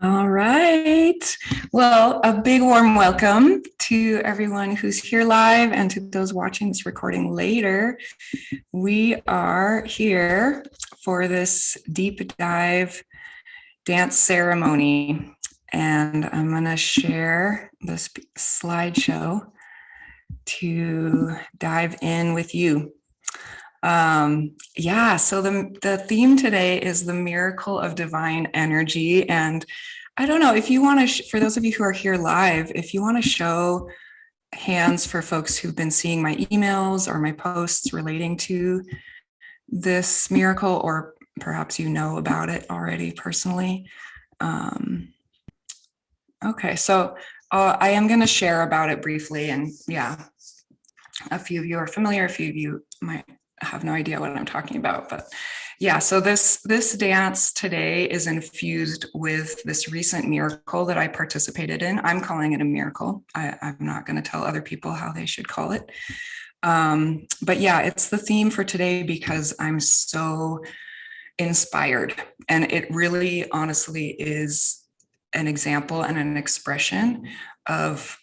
All right. Well, a big warm welcome to everyone who's here live and to those watching this recording later. We are here for this deep dive dance ceremony, and I'm going to share this slideshow to dive in with you. So the theme today is the miracle of divine energy. And I don't know if you want to, for those of you who are here live, if you want to show hands for folks who've been seeing my emails or my posts relating to this miracle, or perhaps you know about it already personally. Okay, so I am going to share about it briefly. And yeah, a few of you are familiar, a few of you might have no idea what I'm talking about, but yeah, so this dance today is infused with this recent miracle that I participated in. I'm calling it a miracle. I'm not going to tell other people how they should call it. But yeah, it's the theme for today because I'm so inspired, and it really honestly is an example and an expression of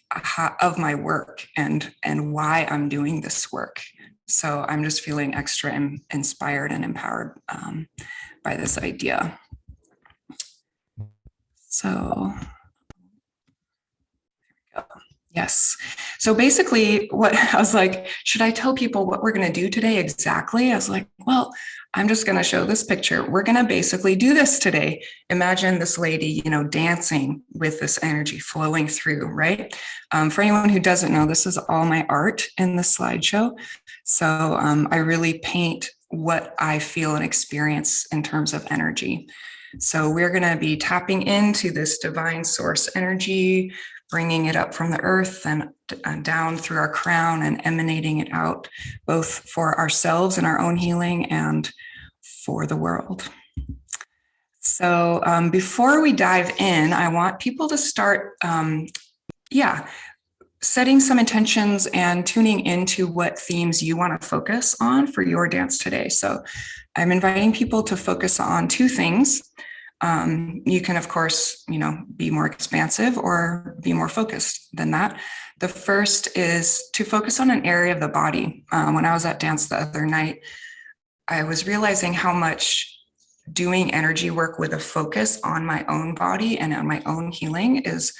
my work and why I'm doing this work. So I'm just feeling extra inspired and empowered by this idea. So, yes. So basically, what I was like, should I tell people what we're going to do today exactly? I was like, well, I'm just going to show this picture. We're going to basically do this today. Imagine this lady, dancing with this energy flowing through, right? For anyone who doesn't know, this is all my art in the slideshow. So I really paint what I feel and experience in terms of energy. So we're going to be tapping into this divine source energy, bringing it up from the earth and down through our crown and emanating it out, both for ourselves and our own healing and for the world. So before we dive in, I want people to start, setting some intentions and tuning into what themes you want to focus on for your dance today. So I'm inviting people to focus on two things. You can, of course, be more expansive or be more focused than that. The first is to focus on an area of the body. When I was at dance the other night, I was realizing how much doing energy work with a focus on my own body and on my own healing is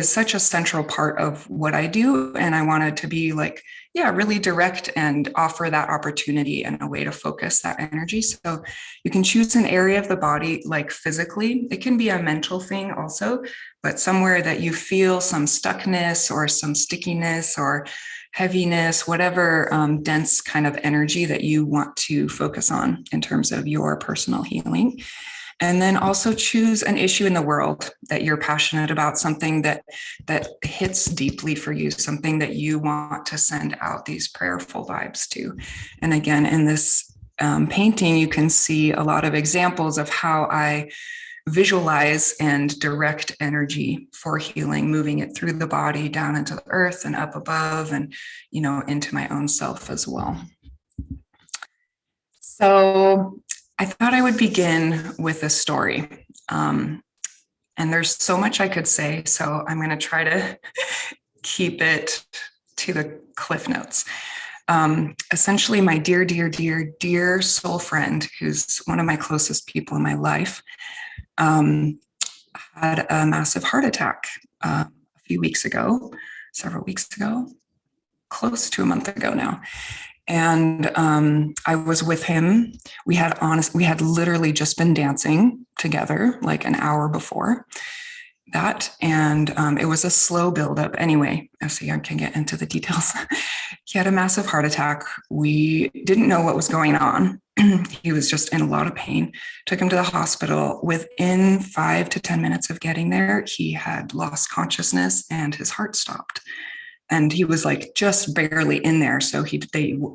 such a central part of what I do. And I wanted to be really direct and offer that opportunity and a way to focus that energy. So you can choose an area of the body, like physically. It can be a mental thing also, but somewhere that you feel some stuckness or some stickiness or heaviness, whatever dense kind of energy that you want to focus on in terms of your personal healing. And then also choose an issue in the world that you're passionate about, something that hits deeply for you, something that you want to send out these prayerful vibes to. And again, in this painting, you can see a lot of examples of how I visualize and direct energy for healing, moving it through the body, down into the earth and up above, and into my own self as well. So I thought I would begin with a story. And there's so much I could say, so I'm going to try to keep it to the cliff notes. Essentially, my dear, dear, dear, dear soul friend, who's one of my closest people in my life, had a massive heart attack a few weeks ago, several weeks ago, close to a month ago now. And I was with him. We had literally just been dancing together like an hour before that. And it was a slow buildup anyway. So I can get into the details. He had a massive heart attack. We didn't know what was going on. He was just in a lot of pain. Took him to the hospital. Within 5 to 10 minutes of getting there, he had lost consciousness and his heart stopped. And he was just barely in there. So he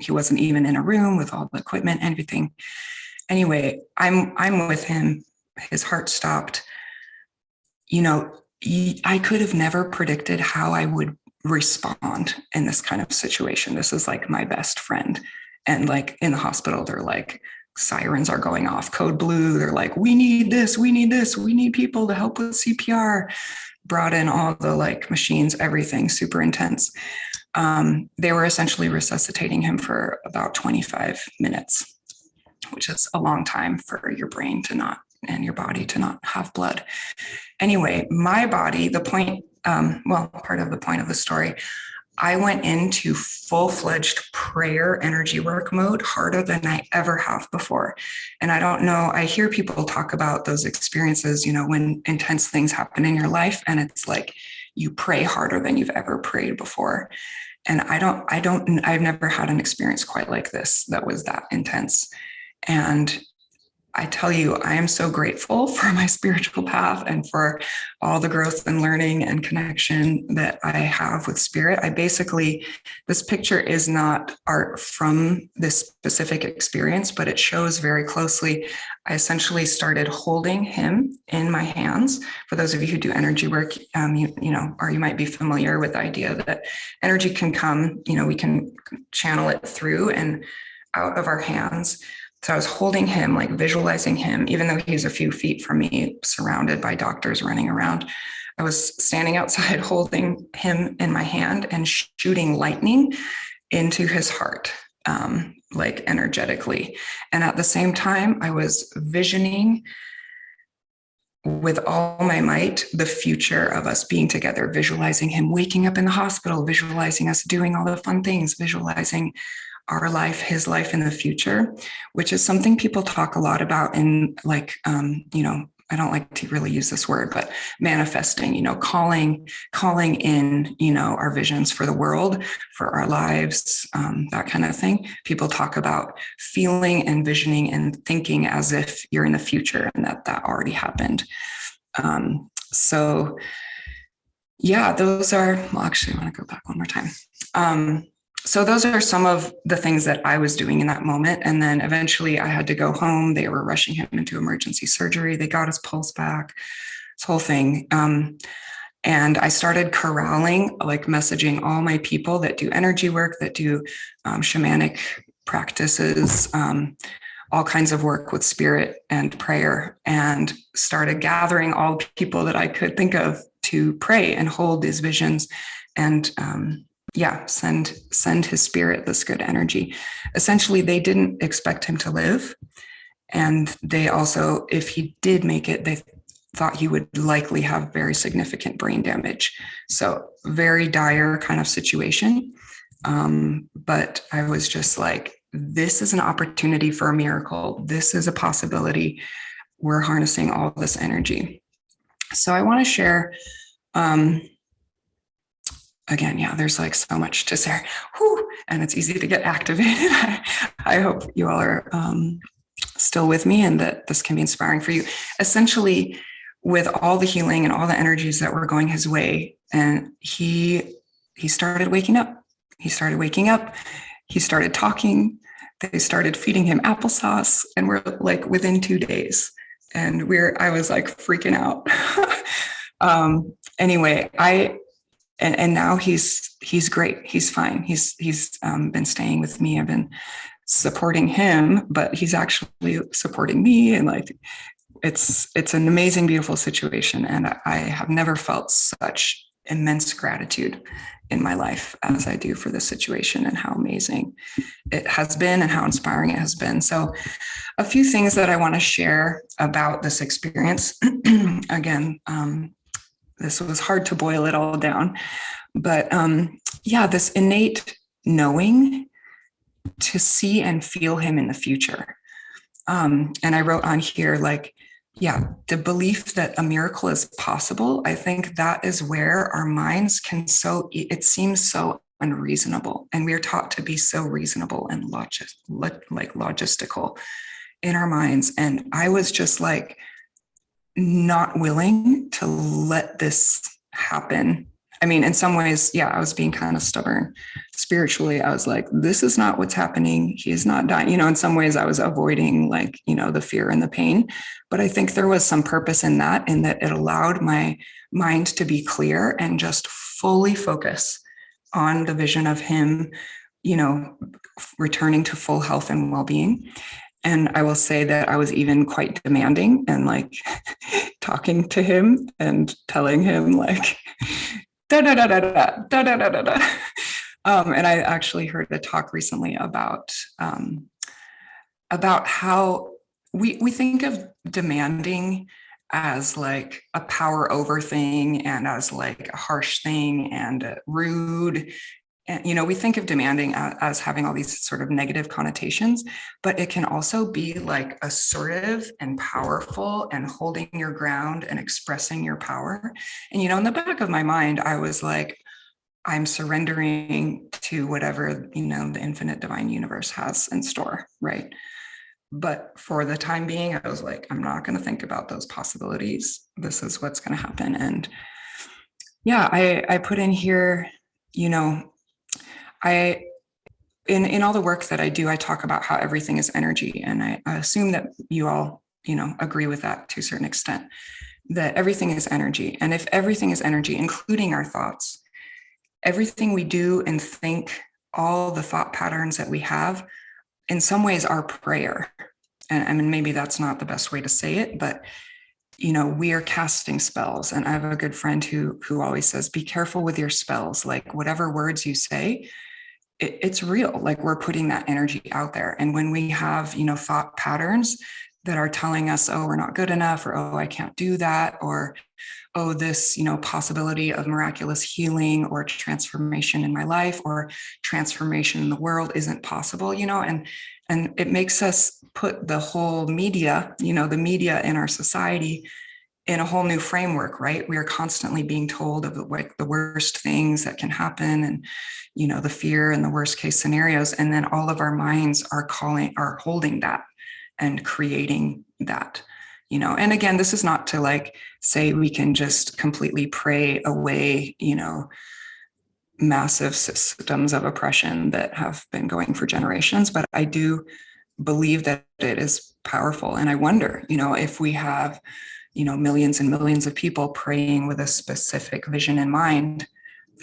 wasn't even in a room with all the equipment and everything. Anyway, I'm with him. His heart stopped. I could have never predicted how I would respond in this kind of situation. This is my best friend. And in the hospital, they're sirens are going off, code blue. They're like, we need this, we need this, we need people to help with CPR. Brought in all the like machines, everything super intense. They were essentially resuscitating him for about 25 minutes, which is a long time for your brain to not, and your body to not have blood. Anyway, my body, the point, part of the point of the story, I went into full-fledged prayer energy work mode, harder than I ever have before. And I don't know, I hear people talk about those experiences, when intense things happen in your life, and it's like you pray harder than you've ever prayed before. And I've never had an experience quite like this that was that intense. And I tell you, I am so grateful for my spiritual path and for all the growth and learning and connection that I have with spirit. This picture is not art from this specific experience, but it shows very closely. I essentially started holding him in my hands. For those of you who do energy work, or you might be familiar with the idea that energy can come, we can channel it through and out of our hands. So I was holding him, like visualizing him, even though he's a few feet from me, surrounded by doctors running around. I was standing outside holding him in my hand and shooting lightning into his heart, like energetically. And at the same time, I was visioning with all my might the future of us being together, visualizing him waking up in the hospital, visualizing us doing all the fun things, visualizing our life, his life in the future, which is something people talk a lot about in I don't like to really use this word, but manifesting, calling in, our visions for the world, for our lives, that kind of thing. People talk about feeling and visioning and thinking as if you're in the future and that already happened. Those are, actually, I want to go back one more time. So those are some of the things that I was doing in that moment. And then eventually I had to go home. They were rushing him into emergency surgery. They got his pulse back, this whole thing. And I started corralling, like messaging all my people that do energy work, that do shamanic practices, all kinds of work with spirit and prayer, and started gathering all the people that I could think of to pray and hold these visions and send his spirit this good energy. Essentially, they didn't expect him to live. And they also, if he did make it, they thought he would likely have very significant brain damage. So very dire kind of situation. But I was just like, this is an opportunity for a miracle. This is a possibility. We're harnessing all this energy. So I want to share, again, there's like so much to say, and it's easy to get activated. I hope you all are still with me and that this can be inspiring for you. Essentially, with all the healing and all the energies that were going his way, and he started waking up. He started waking up. He started talking. They started feeding him applesauce, and we're like within 2 days, and I was like freaking out. Anyway, And now he's great. He's fine. He's been staying with me. I've been supporting him, but he's actually supporting me. And like, it's an amazing, beautiful situation. And I have never felt such immense gratitude in my life as I do for this situation and how amazing it has been and how inspiring it has been. So a few things that I want to share about this experience. Again, this was hard to boil it all down, but this innate knowing to see and feel him in the future. And I wrote on here, the belief that a miracle is possible. I think that is where our minds it seems so unreasonable. And we're taught to be so reasonable and logistical in our minds. And I was just like, not willing to let this happen. I mean, in some ways, I was being kind of stubborn. Spiritually, I was like, this is not what's happening. He is not dying. In some ways I was avoiding the fear and the pain. But I think there was some purpose in that it allowed my mind to be clear and just fully focus on the vision of him, returning to full health and well-being. And I will say that I was even quite demanding and like talking to him and telling him like, da da da da da da da da da da. And I actually heard a talk recently about how we think of demanding as like a power over thing and as like a harsh thing and rude. And, we think of demanding as having all these sort of negative connotations, but it can also be like assertive and powerful and holding your ground and expressing your power. And, in the back of my mind, I was like, I'm surrendering to whatever, the infinite divine universe has in store, right? But for the time being, I was like, I'm not going to think about those possibilities. This is what's going to happen. And yeah, I put in here, I in all the work that I do, I talk about how everything is energy. And I assume that you all, agree with that to a certain extent, that everything is energy. And if everything is energy, including our thoughts, everything we do and think, all the thought patterns that we have, in some ways are prayer. And I mean, maybe that's not the best way to say it, but we are casting spells. And I have a good friend who always says, be careful with your spells. Like whatever words you say, it's real. Like we're putting that energy out there. And when we have, thought patterns that are telling us, oh, we're not good enough, or oh, I can't do that, or oh, this, possibility of miraculous healing or transformation in my life or transformation in the world isn't possible, and it makes us put the whole media, the media in our society in a whole new framework, right? We are constantly being told of the worst things that can happen and, the fear and the worst case scenarios. And then all of our minds are holding that and creating that. And again, this is not to like say we can just completely pray away, massive systems of oppression that have been going for generations, but I do believe that it is powerful. And I wonder, if we have, millions and millions of people praying with a specific vision in mind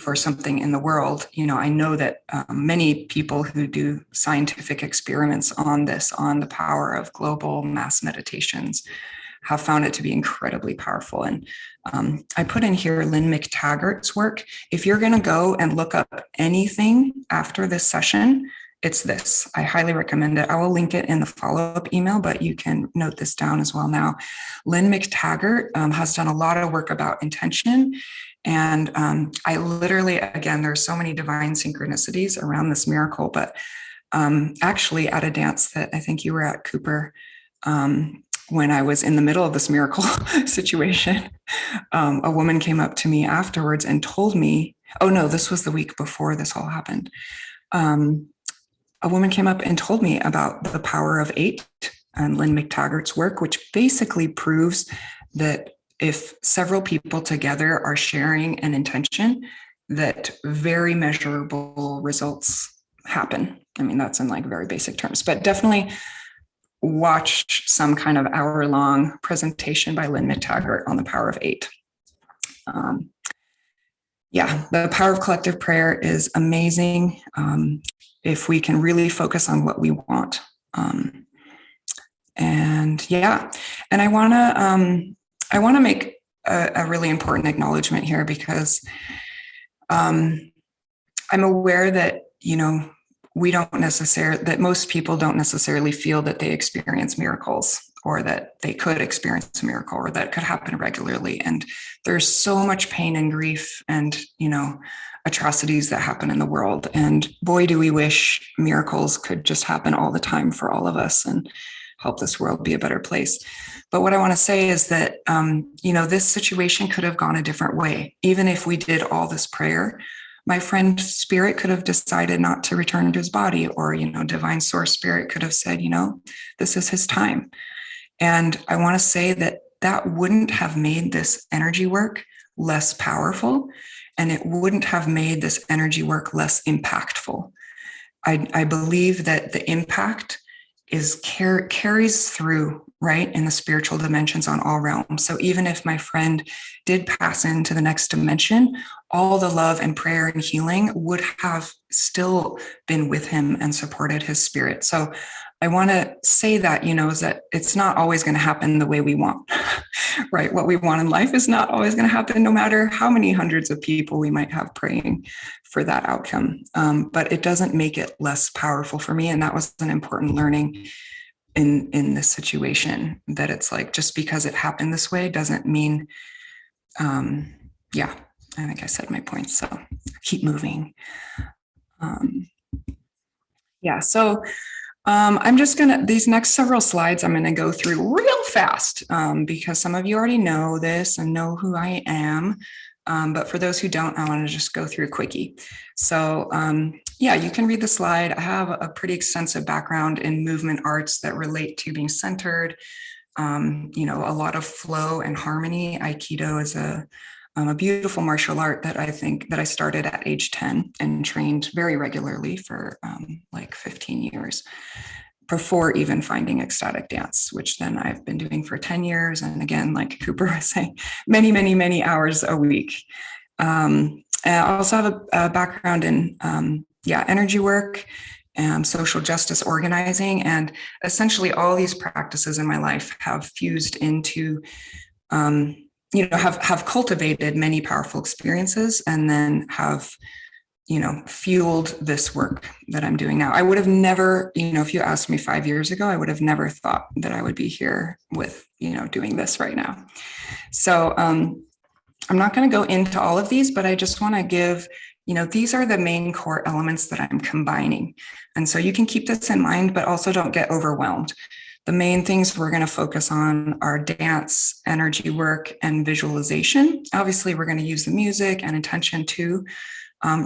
for something in the world, I know that many people who do scientific experiments on the power of global mass meditations, have found it to be incredibly powerful. And I put in here Lynn McTaggart's work. If you're going to go and look up anything after this session, it's this. I highly recommend it. I will link it in the follow-up email, but you can note this down as well now. Lynn McTaggart has done a lot of work about intention. And I literally, again, there's so many divine synchronicities around this miracle, but actually at a dance that I think you were at, Cooper, when I was in the middle of this miracle situation, a woman came up to me afterwards and told me, oh no, this was the week before this all happened. A woman came up and told me about the power of 8 and Lynn McTaggart's work, which basically proves that if several people together are sharing an intention, that very measurable results happen. I mean, that's in like very basic terms, but definitely watch some kind of hour-long presentation by Lynn McTaggart on the power of 8. The power of collective prayer is amazing if we can really focus on what we want. And I want to make a really important acknowledgement here because I'm aware that that most people don't necessarily feel that they experience miracles or that they could experience a miracle or that could happen regularly. And there's so much pain and grief and, atrocities that happen in the world. And boy, do we wish miracles could just happen all the time for all of us and help this world be a better place. But what I want to say is that, this situation could have gone a different way. Even if we did all this prayer, my friend spirit could have decided not to return to his body, or, divine source spirit could have said, this is his time. And I want to say that wouldn't have made this energy work less powerful, and it wouldn't have made this energy work less impactful. I believe that the impact carries through, right, in the spiritual dimensions on all realms. So even if my friend did pass into the next dimension, all the love and prayer and healing would have still been with him and supported his spirit. So I want to say that, is that it's not always going to happen the way we want, right? What we want in life is not always going to happen, no matter how many hundreds of people we might have praying for that outcome. But it doesn't make it less powerful for me. And that was an important learning in this situation, that it's like, just because it happened this way doesn't mean, I think I said my point, so keep moving. So I'm just these next several slides, I'm gonna go through real fast, because some of you already know this and know who I am. But for those who don't, I want to just go through a quickie. So you can read the slide. I have a pretty extensive background in movement arts that relate to being centered, a lot of flow and harmony. Aikido is a beautiful martial art that I started at age 10 and trained very regularly for like 15 years before even finding ecstatic dance, which then I've been doing for 10 years. And again, like Cooper was saying, many, many, many hours a week. And I also have a background in energy work, social justice organizing, and essentially all these practices in my life have fused into have cultivated many powerful experiences, and then have, fueled this work that I'm doing now. I would have never, if you asked me 5 years ago, I would have never thought that I would be here with, doing this right now. So I'm not going to go into all of these, but I just want to give, these are the main core elements that I'm combining. And so you can keep this in mind, but also don't get overwhelmed. The main things we're going to focus on are dance, energy work, and visualization. Obviously, we're going to use the music and intention too.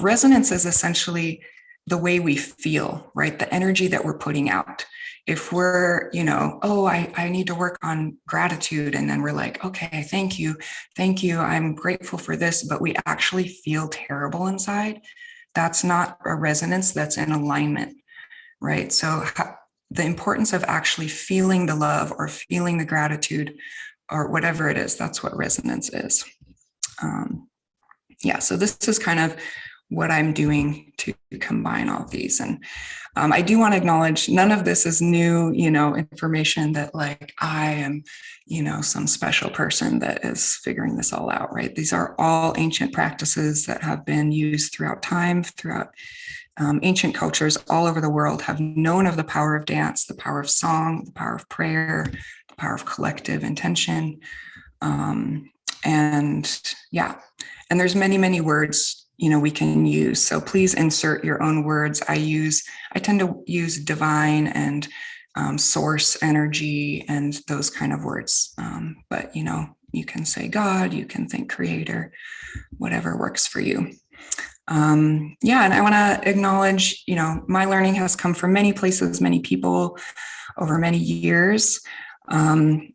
Resonance is essentially the way we feel, right? The energy that we're putting out. If we're, I need to work on gratitude, and then we're like, okay, thank you, I'm grateful for this, but we actually feel terrible inside, that's not a resonance, that's an alignment, right? So the importance of actually feeling the love or feeling the gratitude or whatever it is, that's what resonance is. So this is kind of what I'm doing to combine all of these. And I do want to acknowledge none of this is new, information that like I am, some special person that is figuring this all out, right? These are all ancient practices that have been used throughout time, throughout ancient cultures all over the world have known of the power of dance, the power of song, the power of prayer, the power of collective intention. And there's many, many words, we can use. So please insert your own words. I tend to use divine and source energy and those kind of words. But, you can say God, you can think creator, whatever works for you. And I want to acknowledge, my learning has come from many places, many people over many years. I'm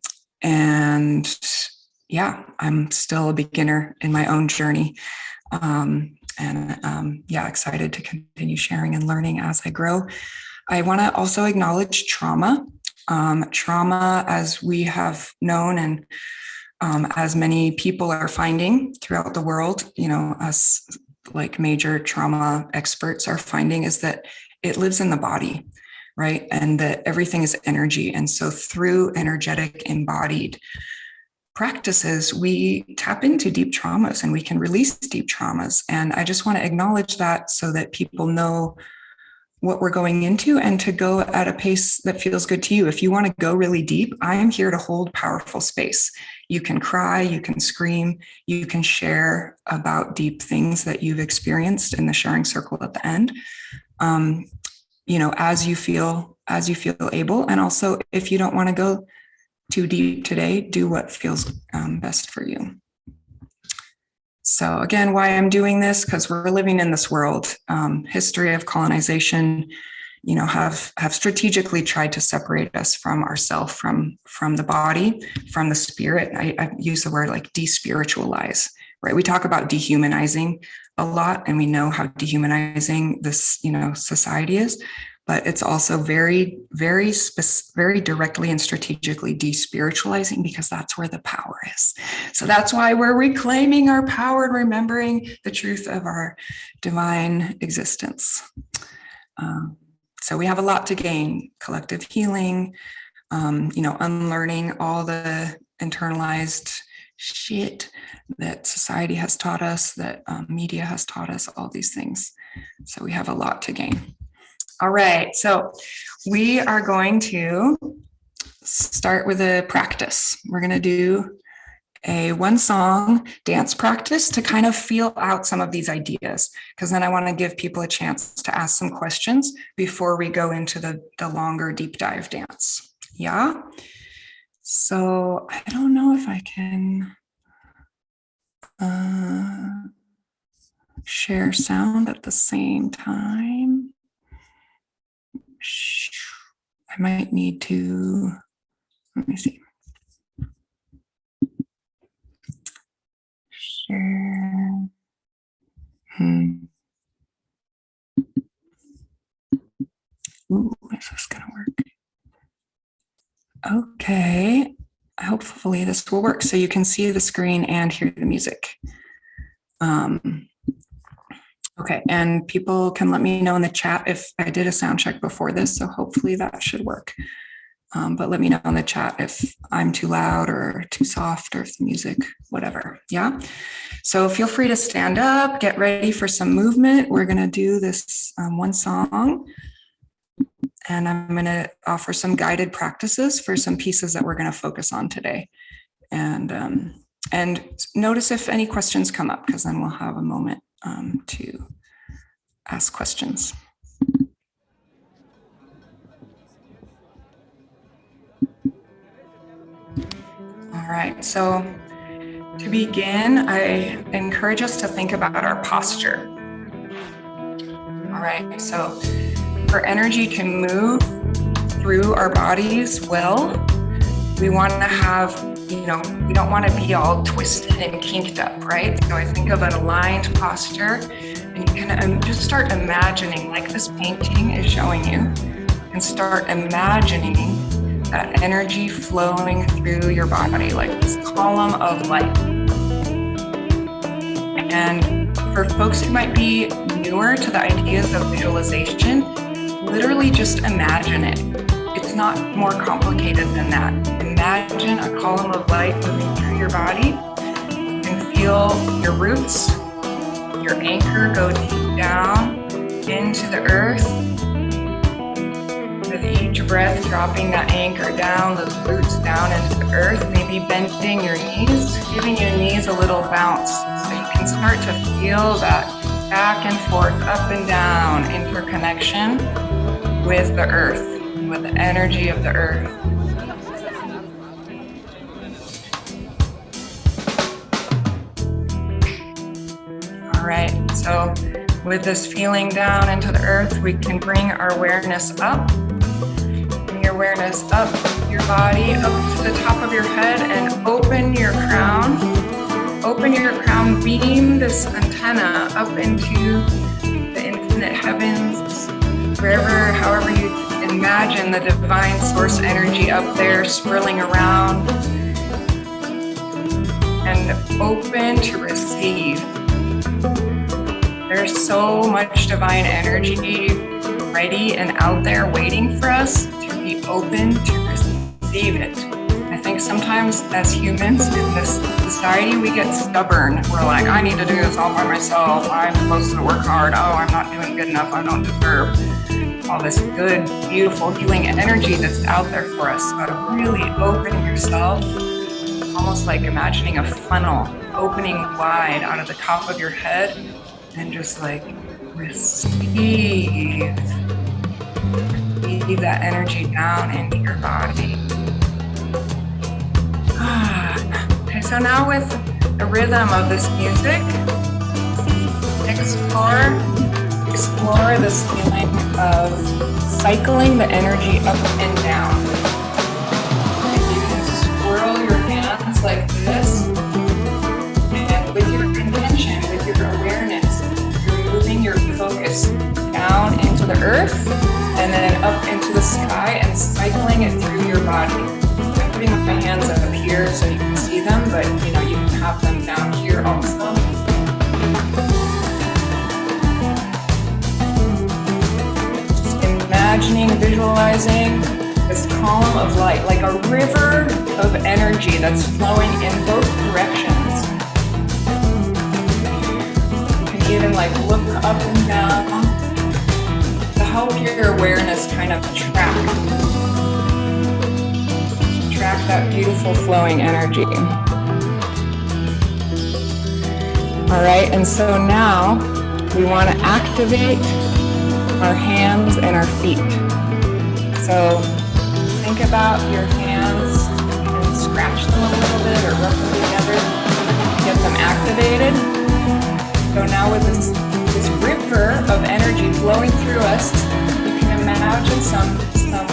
still a beginner in my own journey. Excited to continue sharing and learning as I grow. I want to also acknowledge trauma. Trauma, as we have known, and as many people are finding throughout the world, us like major trauma experts are finding, is that it lives in the body, right? And that everything is energy. And so through energetic embodied practices, we tap into deep traumas and we can release deep traumas. And I just want to acknowledge that so that people know what we're going into and to go at a pace that feels good to you. If you want to go really deep, I am here to hold powerful space. You can cry, you can scream, you can share about deep things that you've experienced in the sharing circle at the end. As you feel able. And also, if you don't want to go too deep today, do what feels best for you. So again, why I'm doing this, because we're living in this world. History of colonization, have strategically tried to separate us from ourself, from the body, from the spirit. I use the word like despiritualize, right? We talk about dehumanizing a lot, and we know how dehumanizing this, society is. But it's also very, very, very directly and strategically despiritualizing, because that's where the power is. So that's why we're reclaiming our power and remembering the truth of our divine existence. So we have a lot to gain: collective healing, unlearning all the internalized shit that society has taught us, that media has taught us, all these things. So we have a lot to gain. All right, so we are going to start with a practice. We're going to do a one song dance practice to kind of feel out some of these ideas, because then I want to give people a chance to ask some questions before we go into the longer deep dive dance. Yeah. So I don't know if I can share sound at the same time. I might need to, let me see. Share. Ooh, is this gonna work? Okay, hopefully this will work so you can see the screen and hear the music. Okay, and people can let me know in the chat if I did a sound check before this, so hopefully that should work. But let me know in the chat if I'm too loud or too soft, or if the music, whatever, yeah? So feel free to stand up, get ready for some movement. We're gonna do this one song, and I'm gonna offer some guided practices for some pieces that we're gonna focus on today. And notice if any questions come up, because then we'll have a moment to ask questions. All right, so to begin, I encourage us to think about our posture. All right, so for energy to move through our bodies well, we want to have, we don't want to be all twisted and kinked up, right? So I think of an aligned posture, and you can just start imagining, like this painting is showing you, and start imagining that energy flowing through your body like this column of light. And for folks who might be newer to the ideas of visualization, literally just imagine it. It's not more complicated than that. Imagine a column of light moving through your body. You can feel your roots, your anchor go deep down into the earth. With each breath, dropping that anchor down, those roots down into the earth, maybe bending your knees, giving your knees a little bounce so you can start to feel that back and forth, up and down interconnection with the earth, with the energy of the earth. All right, so with this feeling down into the earth, we can bring our awareness up. Bring your awareness up your body, up to the top of your head, and open your crown. Open your crown, beam this antenna up into the infinite heavens, wherever, however you imagine the divine source energy up there swirling around, and open to receive. There's so much divine energy ready and out there waiting for us to be open to receive it. I think sometimes as humans in this society, we get stubborn. We're like, I need to do this all by myself. I'm supposed to work hard. Oh, I'm not doing good enough. I don't deserve all this good, beautiful, healing energy that's out there for us. So really open yourself, almost like imagining a funnel opening wide out of the top of your head, and just like receive that energy down into your body. Okay, so now with the rhythm of this music, explore this feeling of cycling the energy up and down. And you can swirl your hands like this, and with your intention, with your awareness, you're moving your focus down into the earth and then up into the sky and cycling it through your body. I'm putting my hands up here so you can see them, but you can have them down here also. Just visualizing this column of light, like a river of energy that's flowing in both directions. You can even like look up and down to help your awareness kind of track that beautiful flowing energy. All right, and so now we want to activate our hands and our feet. So think about your hands and scratch them a little bit or rub them together, get them activated. So now with this river of energy flowing through us, you can imagine some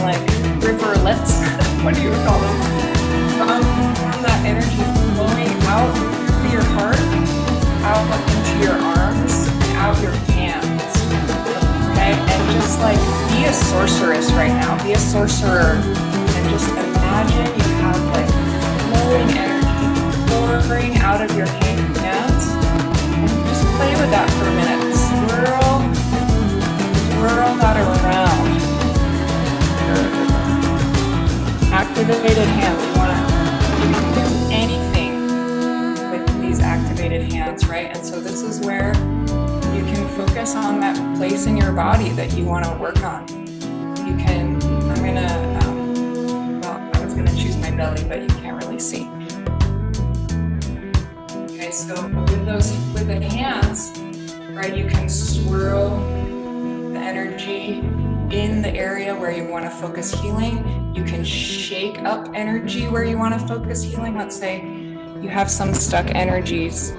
like riverlets, what do you call them? From that energy flowing out through your heart, out into your arms, and out your hands. Okay, and just like be a sorceress right now, be a sorcerer, and just imagine you have like flowing energy pouring out of your hands, and just play with that for a minute. Swirl that around. Activated hands. You can do anything with these activated hands, right? And so this is where you can focus on that place in your body that you want to work on. You can, I was gonna choose my belly, but you can't really see. Okay, so with the hands, right, you can swirl the energy in the area where you want to focus healing. You can shake up energy where you want to focus healing. Let's say you have some stuck energies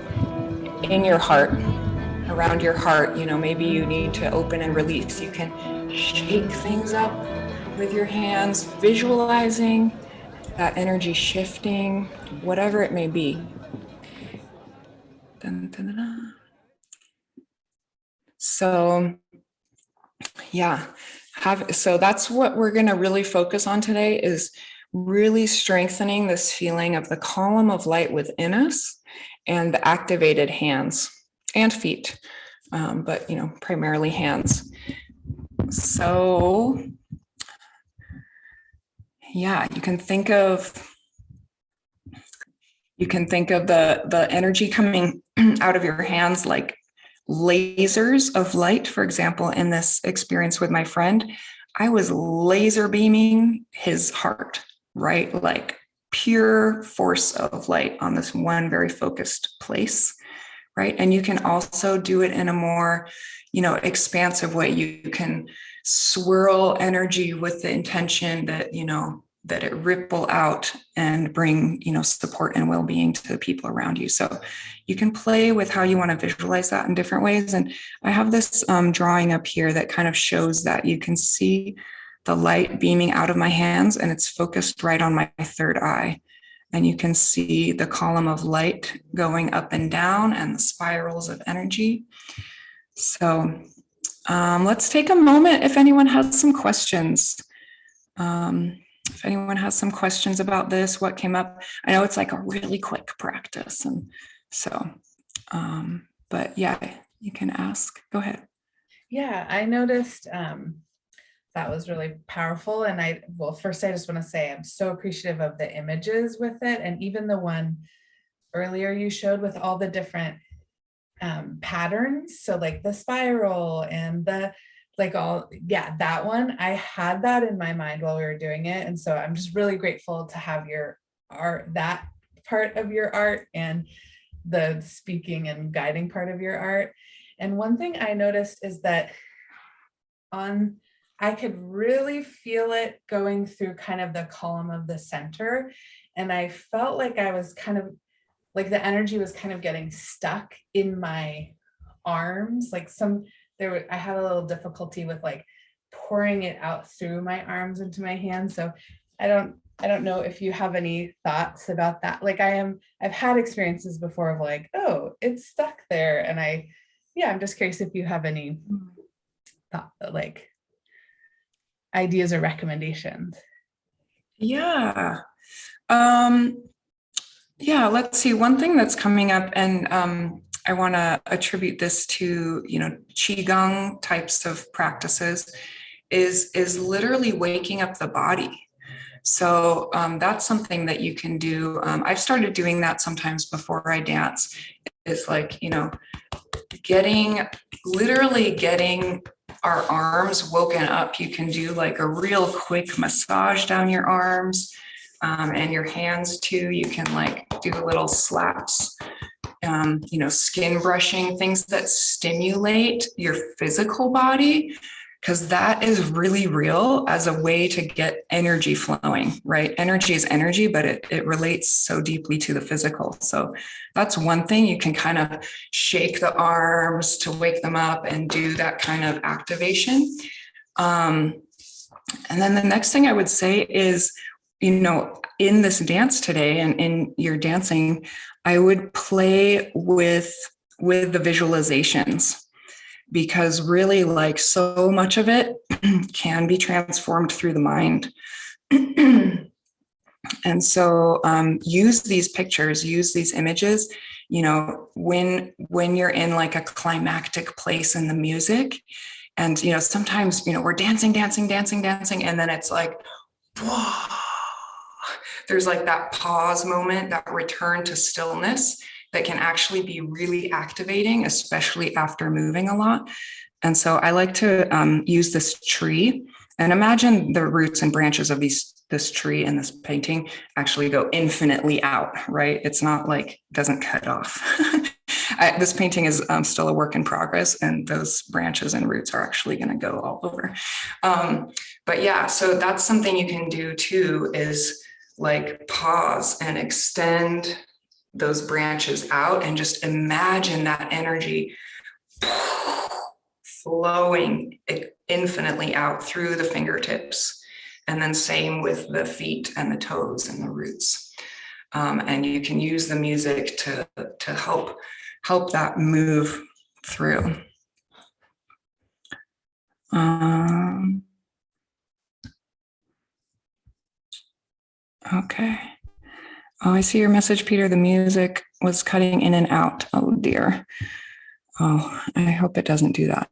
in your heart, around your heart. Maybe you need to open and release. You can shake things up with your hands, visualizing that energy shifting, whatever it may be. Dun, dun, dun, dun. So, yeah. So that's what we're going to really focus on today, is really strengthening this feeling of the column of light within us and the activated hands and feet, but primarily hands. So yeah, you can think of the energy coming out of your hands like lasers of light. For example, in this experience with my friend, I was laser beaming his heart, right? Like pure force of light on this one very focused place, right? And you can also do it in a more, expansive way. You can swirl energy with the intention that, that it ripple out and bring, support and well-being to the people around you. So you can play with how you want to visualize that in different ways. And I have this drawing up here that kind of shows that. You can see the light beaming out of my hands, and it's focused right on my third eye. And you can see the column of light going up and down and the spirals of energy. So let's take a moment if anyone has some questions. If anyone has some questions about this, what came up. I know it's like a really quick practice. And so, but yeah, you can ask. Go ahead. Yeah, I noticed that was really powerful. And first I just want to say I'm so appreciative of the images with it. And even the one earlier you showed with all the different patterns. So like the spiral and that one, I had that in my mind while we were doing it. And so I'm just really grateful to have your art, that part of your art, and the speaking and guiding part of your art. And one thing I noticed is that I could really feel it going through kind of the column of the center. And I felt like I was kind of like the energy was kind of getting stuck in my arms. Like I had a little difficulty with like pouring it out through my arms into my hands. So I don't know if you have any thoughts about that. Like I've had experiences before of like, oh, it's stuck there. And I'm just curious if you have any thought, like ideas or recommendations. Yeah. Let's see. One thing that's coming up, and I want to attribute this to, Qigong types of practices, is literally waking up the body. So that's something that you can do. I've started doing that sometimes before I dance. Is like, literally getting our arms woken up. You can do like a real quick massage down your arms, and your hands too. You can like do little slaps, skin brushing, things that stimulate your physical body, because that is really real as a way to get energy flowing, right? Energy is energy, but it relates so deeply to the physical. So that's one thing. You can kind of shake the arms to wake them up and do that kind of activation. And then the next thing I would say is, in this dance today and in your dancing, I would play with the visualizations, because really, like, so much of it can be transformed through the mind. And so use these pictures, use these images, when you're in like a climactic place in the music. And, sometimes, we're dancing, and then it's like, whoa, there's like that pause moment, that return to stillness that can actually be really activating, especially after moving a lot. And so I like to use this tree, and imagine the roots and branches of this tree in this painting actually go infinitely out, right? It's not like, doesn't cut off. This painting is still a work in progress, and those branches and roots are actually going to go all over. But yeah, so that's something you can do too, is like pause and extend those branches out and just imagine that energy flowing infinitely out through the fingertips. And then same with the feet and the toes and the roots. And you can use the music to help that move through. Okay. Oh, I see your message, Peter. The music was cutting in and out. Oh, dear. Oh, I hope it doesn't do that.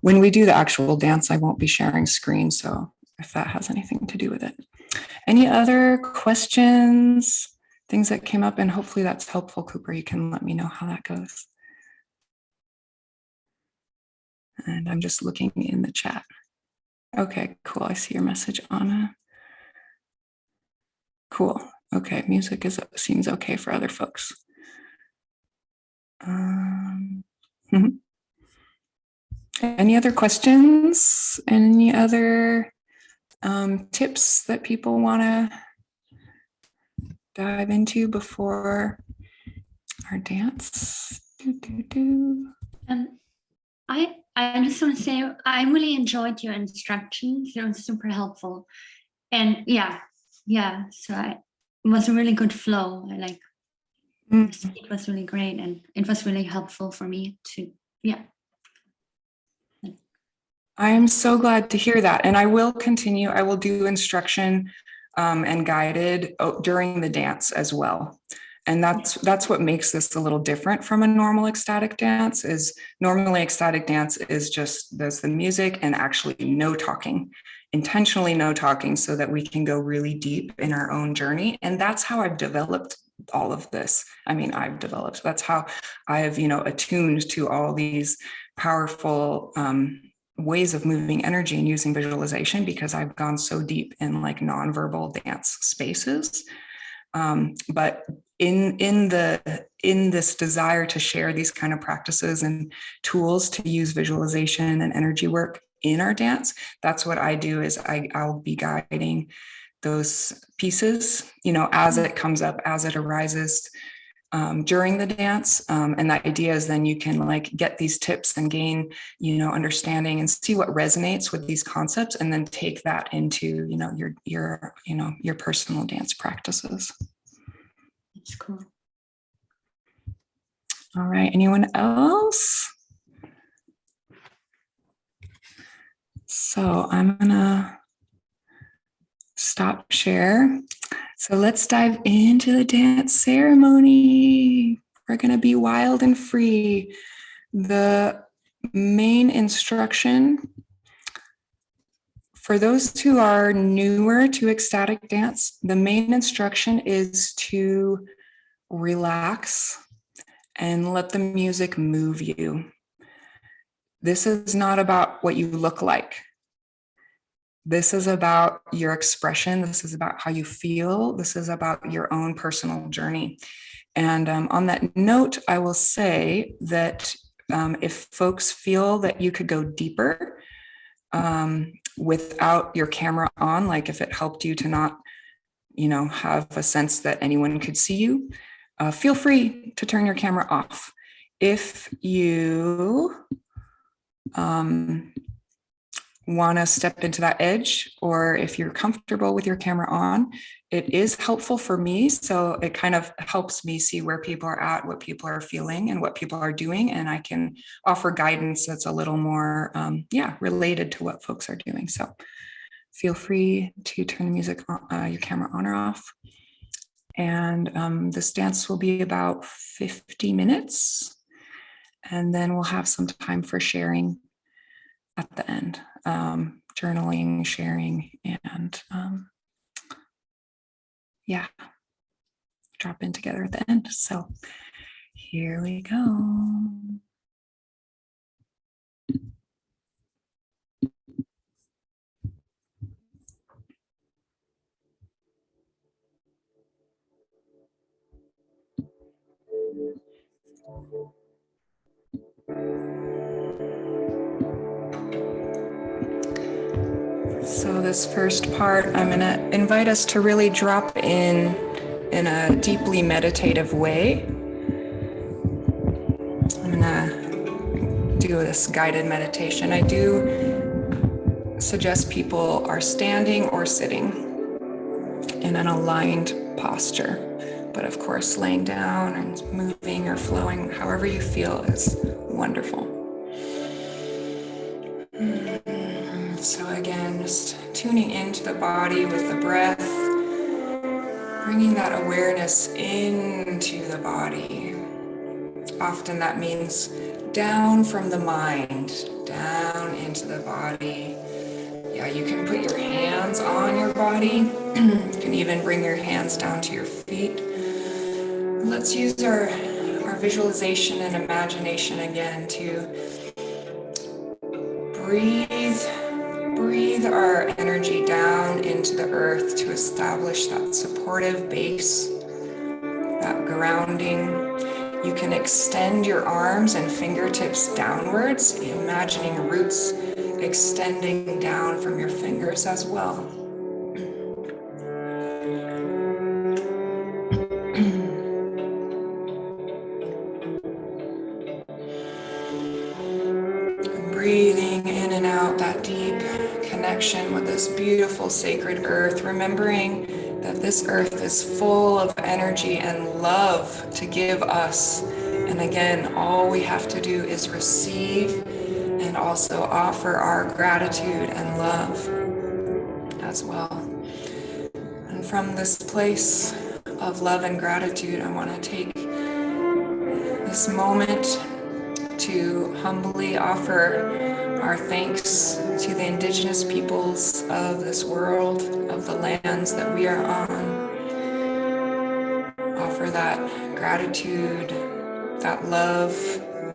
When we do the actual dance, I won't be sharing screen, so if that has anything to do with it. Any other questions, things that came up? And hopefully that's helpful, Cooper. You can let me know how that goes. And I'm just looking in the chat. Okay, cool. I see your message, Anna. Cool. Okay, music seems okay for other folks. Any other questions? Any other tips that people want to dive into before our dance? I just want to say I really enjoyed your instructions. It was super helpful, and yeah. So it was a really good flow. It was really great, and it was really helpful for me to. I am so glad to hear that, and I will continue. I will do instruction and guided during the dance as well. And that's what makes this a little different from a normal ecstatic dance. Is normally ecstatic dance is just there's the music and actually no talking, intentionally no talking, so that we can go really deep in our own journey. And that's how I've developed all of this. That's how I have, attuned to all these powerful ways of moving energy and using visualization, because I've gone so deep in like nonverbal dance spaces. But in this desire to share these kind of practices and tools to use visualization and energy work in our dance, that's what I do. Is I'll be guiding those pieces, as it comes up, as it arises during the dance. And the idea is then you can like get these tips and gain, understanding and see what resonates with these concepts, and then take that into, your personal dance practices. That's cool. All right. Anyone else? So I'm gonna stop share. So let's dive into the dance ceremony. We're gonna be wild and free. The main instruction For those who are newer to ecstatic dance, the main instruction is to relax and let the music move you. This is not about what you look like. This is about your expression. This is about how you feel. This is about your own personal journey. And on that note, I will say that if folks feel that you could go deeper without your camera on, like if it helped you to not, have a sense that anyone could see you, feel free to turn your camera off. If you want to step into that edge, or if you're comfortable with your camera on, it is helpful for me. So it kind of helps me see where people are at, what people are feeling, and what people are doing. And I can offer guidance that's a little more, related to what folks are doing. So feel free to turn the music on, your camera on or off. And this dance will be about 50 minutes. And then we'll have some time for sharing at the end, journaling, sharing, and drop in together at the end. So here we go. So this first part, I'm going to invite us to really drop in a deeply meditative way. I'm going to do this guided meditation. I do suggest people are standing or sitting in an aligned posture. But of course, laying down and moving or flowing, however you feel, is wonderful. So again, just tuning into the body with the breath, bringing that awareness into the body. Often that means down from the mind, down into the body. Yeah, you can put your hands on your body. You can even bring your hands down to your feet. Let's use our visualization and imagination again to breathe our energy down into the earth to establish that supportive base, that grounding. You can extend your arms and fingertips downwards, imagining roots extending down from your fingers as well. Breathing in and out that deep connection with this beautiful sacred earth, remembering that this earth is full of energy and love to give us. And again, all we have to do is receive and also offer our gratitude and love as well. And from this place of love and gratitude, I want to take this moment to humbly offer our thanks to the indigenous peoples of this world, of the lands that we are on. Offer that gratitude, that love,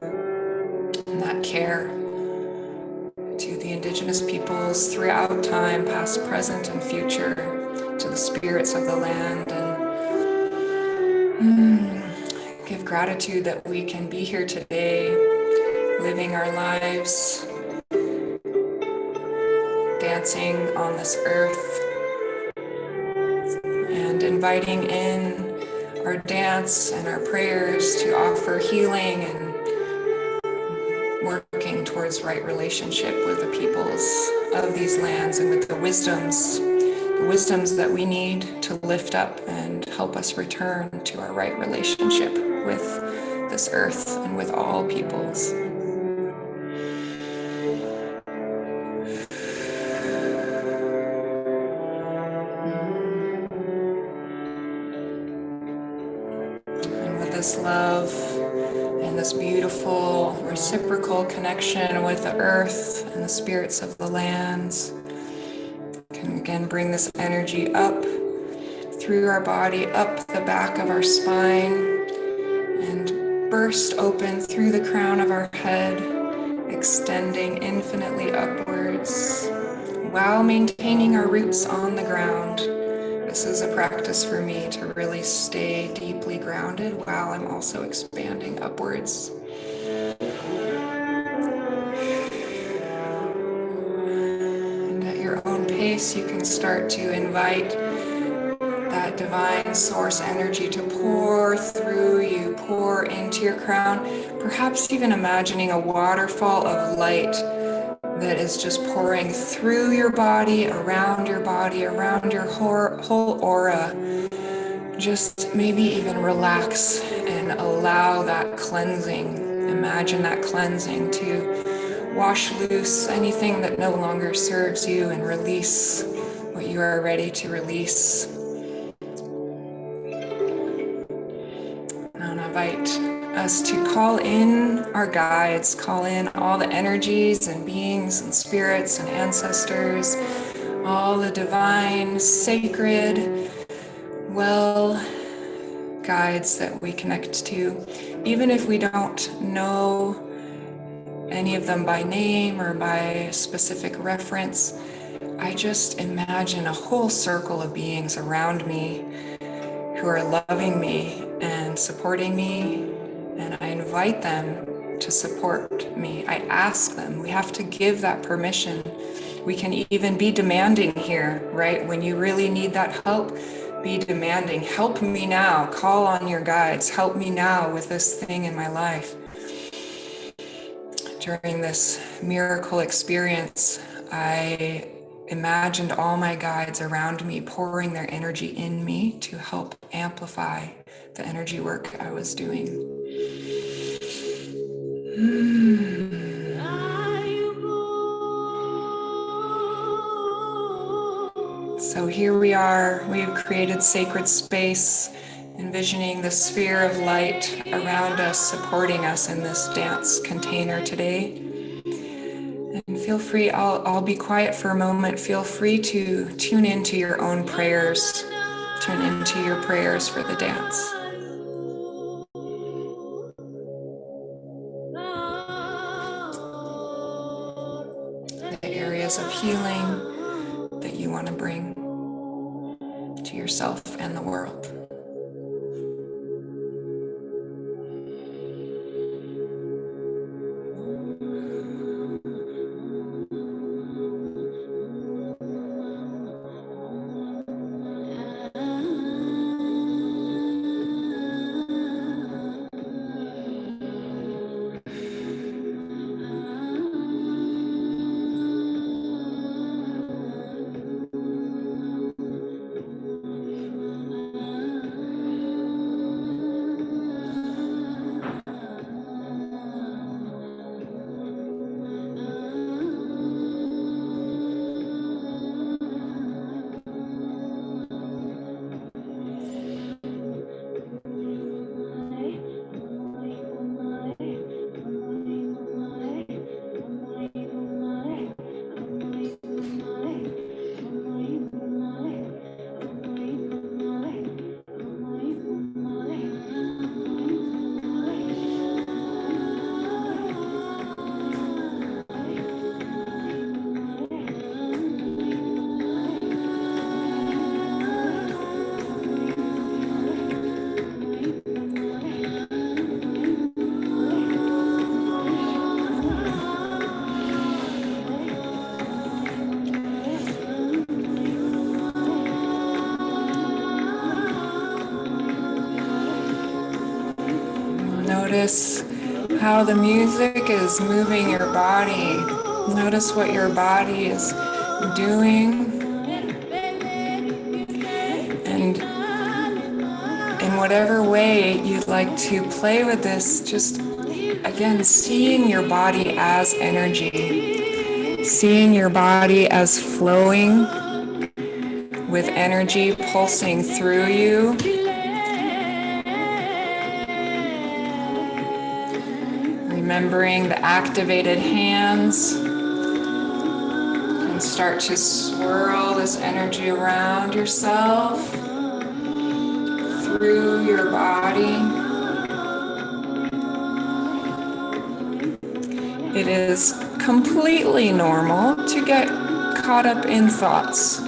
and that care to the indigenous peoples throughout time, past, present, and future, to the spirits of the land, and give gratitude that we can be here today, living our lives, dancing on this earth, and inviting in our dance and our prayers to offer healing and working towards right relationship with the peoples of these lands and with the wisdoms that we need to lift up and help us return to our right relationship with this earth and with all peoples. And with this love and this beautiful reciprocal connection with the earth and the spirits of the lands, Again, bring this energy up through our body, up the back of our spine, and burst open through the crown of our head, extending infinitely upwards while maintaining our roots on the ground. This is a practice for me to really stay deeply grounded while I'm also expanding upwards. And at your own pace, you can start to invite that divine source energy to pour through you, pour into your crown, perhaps even imagining a waterfall of light that is just pouring through your body, around your whole aura. Just maybe even relax and allow that cleansing, imagine that cleansing to wash loose anything that no longer serves you and release what you are ready to release. And I invite us to call in our guides, call in all the energies and beings and spirits and ancestors, all the divine, sacred, guides that we connect to, even if we don't know any of them by name or by specific reference. I just imagine a whole circle of beings around me who are loving me and supporting me, and I invite them to support me. I ask them. We have to give that permission. We can even be demanding here, right? When you really need that help, be demanding. Help me now. Call on your guides. Help me now with this thing in my life. During this miracle experience, I imagined all my guides around me pouring their energy in me to help amplify the energy work I was doing. So here we are, we've created sacred space, envisioning the sphere of light around us, supporting us in this dance container today. And feel free, I'll be quiet for a moment. Feel free to tune into your own prayers, tune into your prayers for the dance. The areas of healing that you want to bring to yourself and the world. Notice how the music is moving your body. Notice what your body is doing. And in whatever way you'd like to play with this, just again, seeing your body as energy, seeing your body as flowing with energy pulsing through you. Remembering the activated hands, kind And start to swirl this energy around yourself, through your body. It is completely normal to get caught up in thoughts.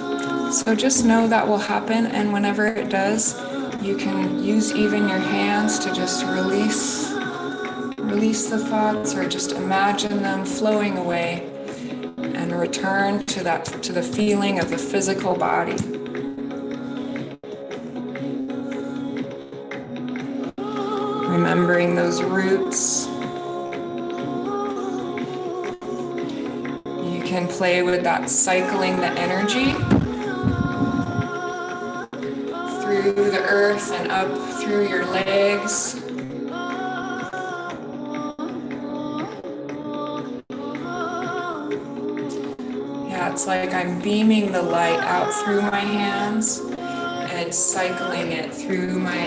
So just know that will happen, and whenever it does, you can use even your hands to just release the thoughts, or just imagine them flowing away and return to the feeling of the physical body. Remembering those roots. You can play with that, cycling the energy through the earth and up through your legs. Yeah, it's like I'm beaming the light out through my hands and cycling it through my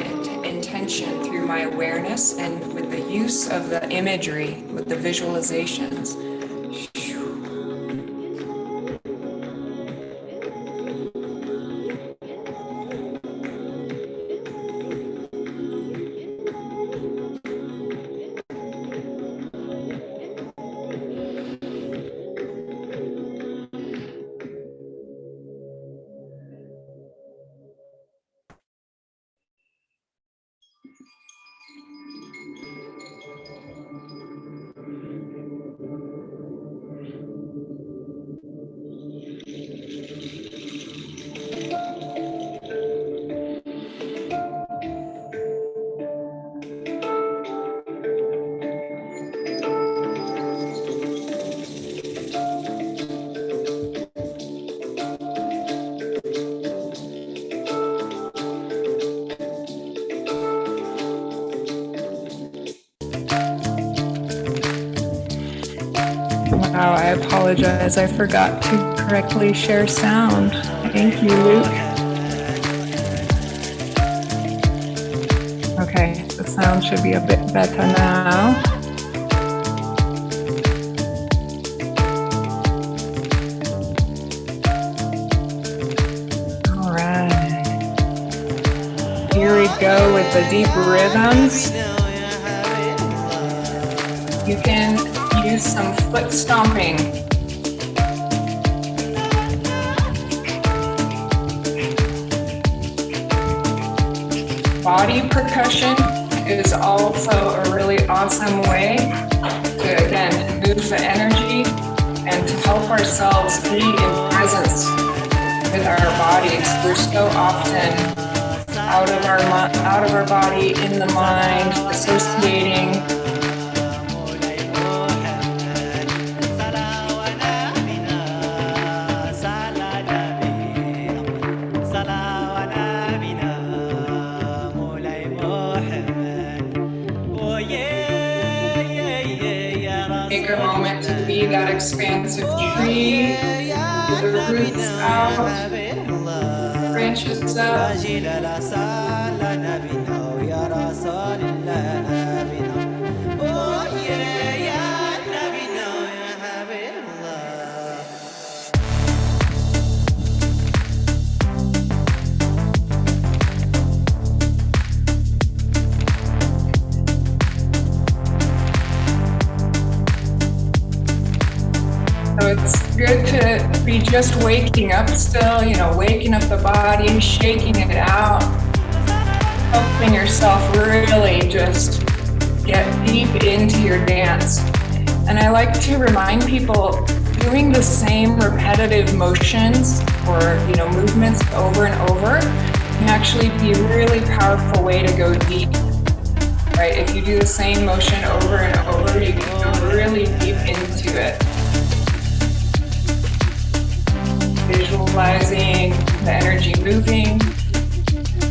intention, through my awareness, and with the use of the imagery, with the visualizations. Wow, I apologize. I forgot to correctly share sound. Thank you, Luke. Okay, the sound should be a bit better now. All right. Here we go with the deep rhythms. You can use some foot stomping. Body percussion is also a really awesome way to, again, move the energy and to help ourselves be in presence with our bodies. We're so often out of our body, in the mind, associating. Take a moment to be that expansive tree with the roots out, branches up. So it's good to be just waking up still, waking up the body, shaking it out, helping yourself really just get deep into your dance. And I like to remind people, doing the same repetitive motions or movements over and over can actually be a really powerful way to go deep. Right? If you do the same motion over and over, you can go really deep into it. Visualizing the energy moving,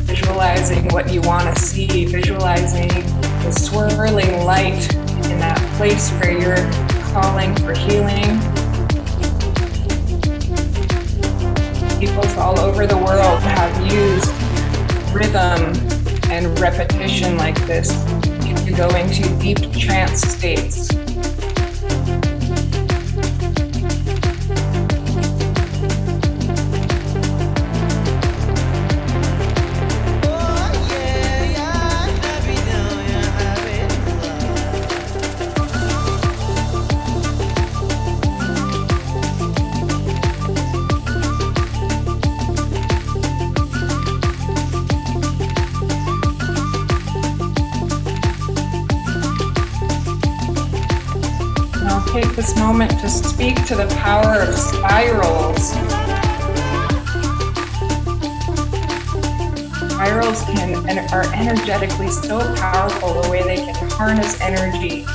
visualizing what you want to see, visualizing the swirling light in that place where you're calling for healing. Peoples all over the world have used rhythm and repetition like this to go into deep trance states. take this moment to speak to the power of spirals. Spirals are energetically so powerful, the way they can harness energy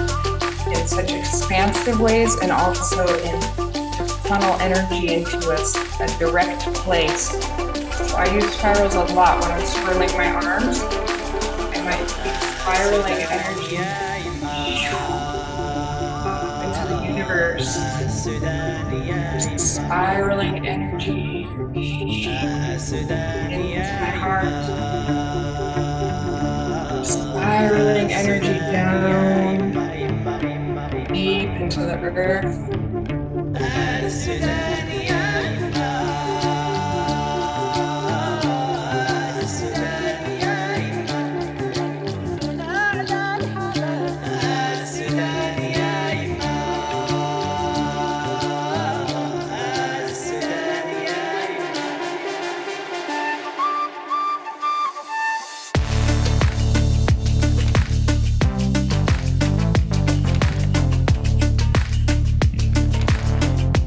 in such expansive ways and also in funnel energy into a direct place. So I use spirals a lot when I'm swirling my arms. I might be spiraling energy into the universe. Spiraling energy into my heart. Spiraling energy down deep into the earth.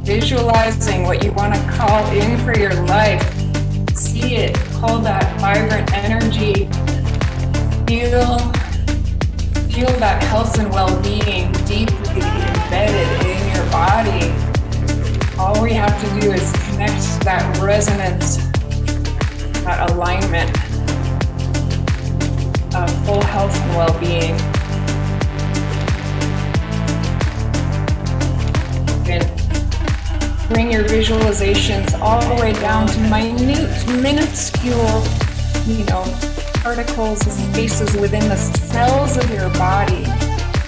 Visualizing what you want to call in for your life. See it, hold that vibrant energy. Feel that health and well-being deeply embedded in your body. All we have to do is connect to that resonance, that alignment of full health and well-being. Bring your visualizations all the way down to minuscule, particles and spaces within the cells of your body.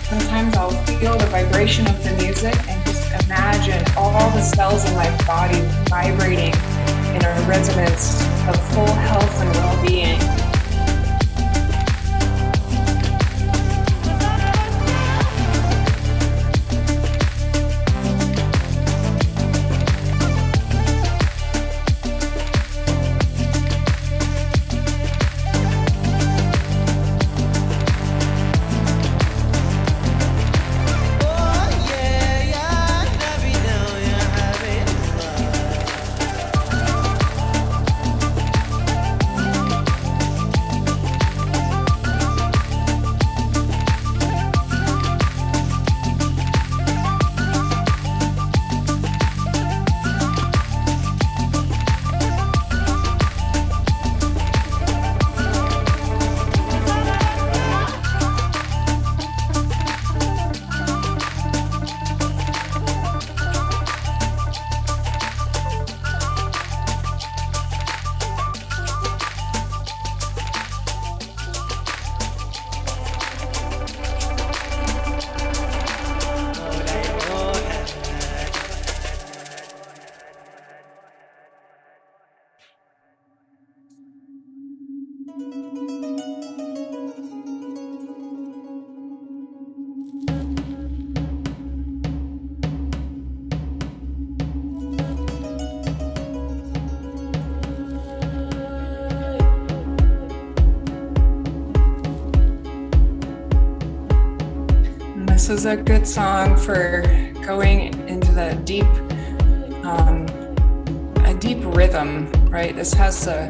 Sometimes I'll feel the vibration of the music and just imagine all the cells in my body vibrating in a resonance of full health and well-being. This is a good song for going into the deep, a deep rhythm, right? This has a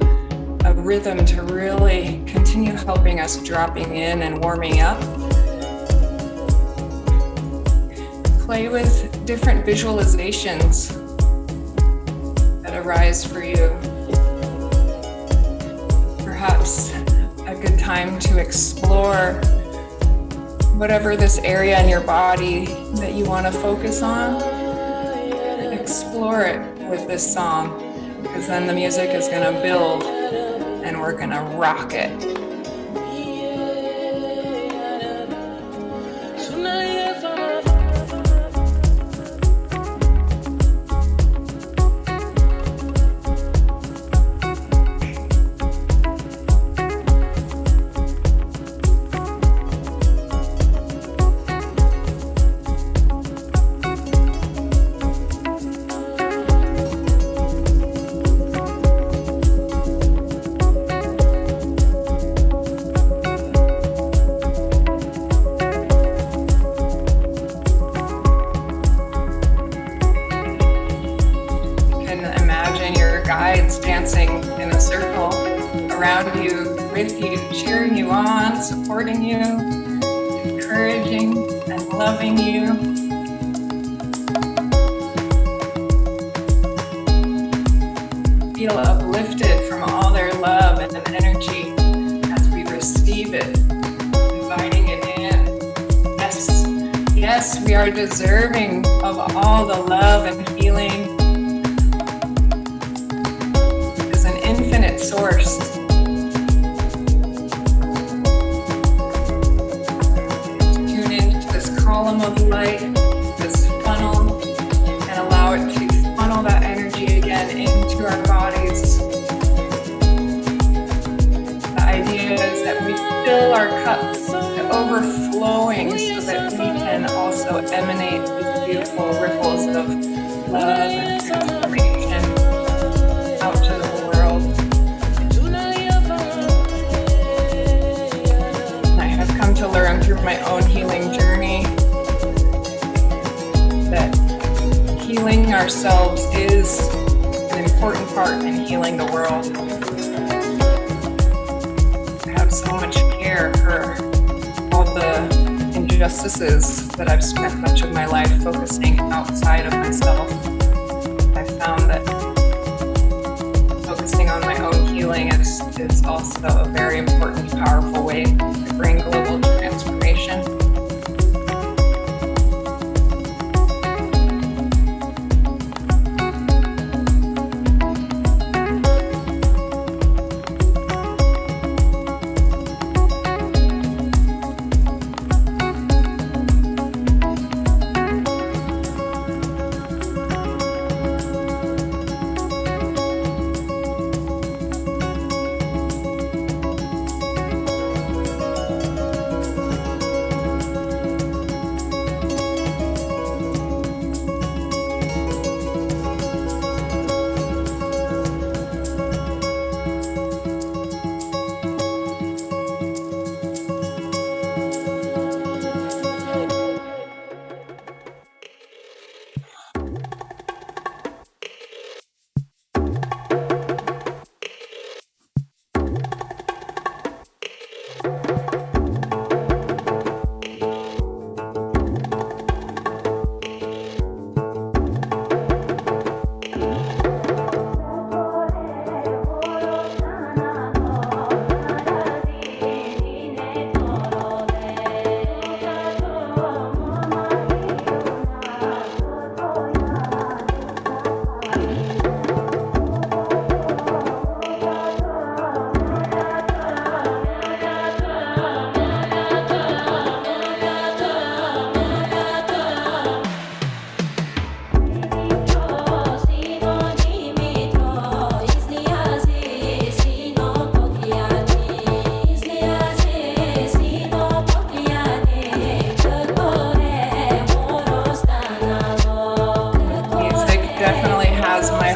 rhythm to really continue helping us dropping in and warming up. Play with different visualizations that arise for you. Perhaps a good time to explore whatever this area in your body that you want to focus on. Explore it with this song, because then the music is going to build and we're going to rock it. with you, cheering you on, supporting you, encouraging and loving you. Feel uplifted from all their love and energy as we receive it, inviting it in. Yes, yes, we are deserving of all the love and healing. As an infinite source. Tune into this column of light, this funnel, and allow it to funnel that energy again into our bodies. The idea is that we fill our cups to overflowing so that we can also emanate these beautiful ripples of love and transformation out to the world. I have come to learn through my own healing journey that healing ourselves is an important part in healing the world. I have so much care for all the injustices that I've spent much of my life focusing outside of myself. I found that focusing on my own healing is also a very important, powerful way to bring global transformation.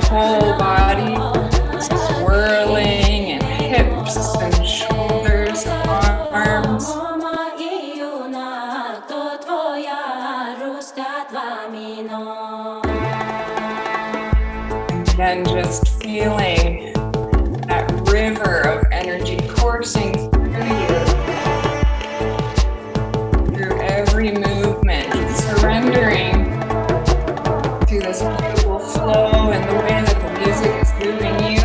Whole body swirling and hips and shoulders and arms. And then just feeling that river of energy coursing through every movement, surrendering to this beautiful flow and the way that the music is moving you.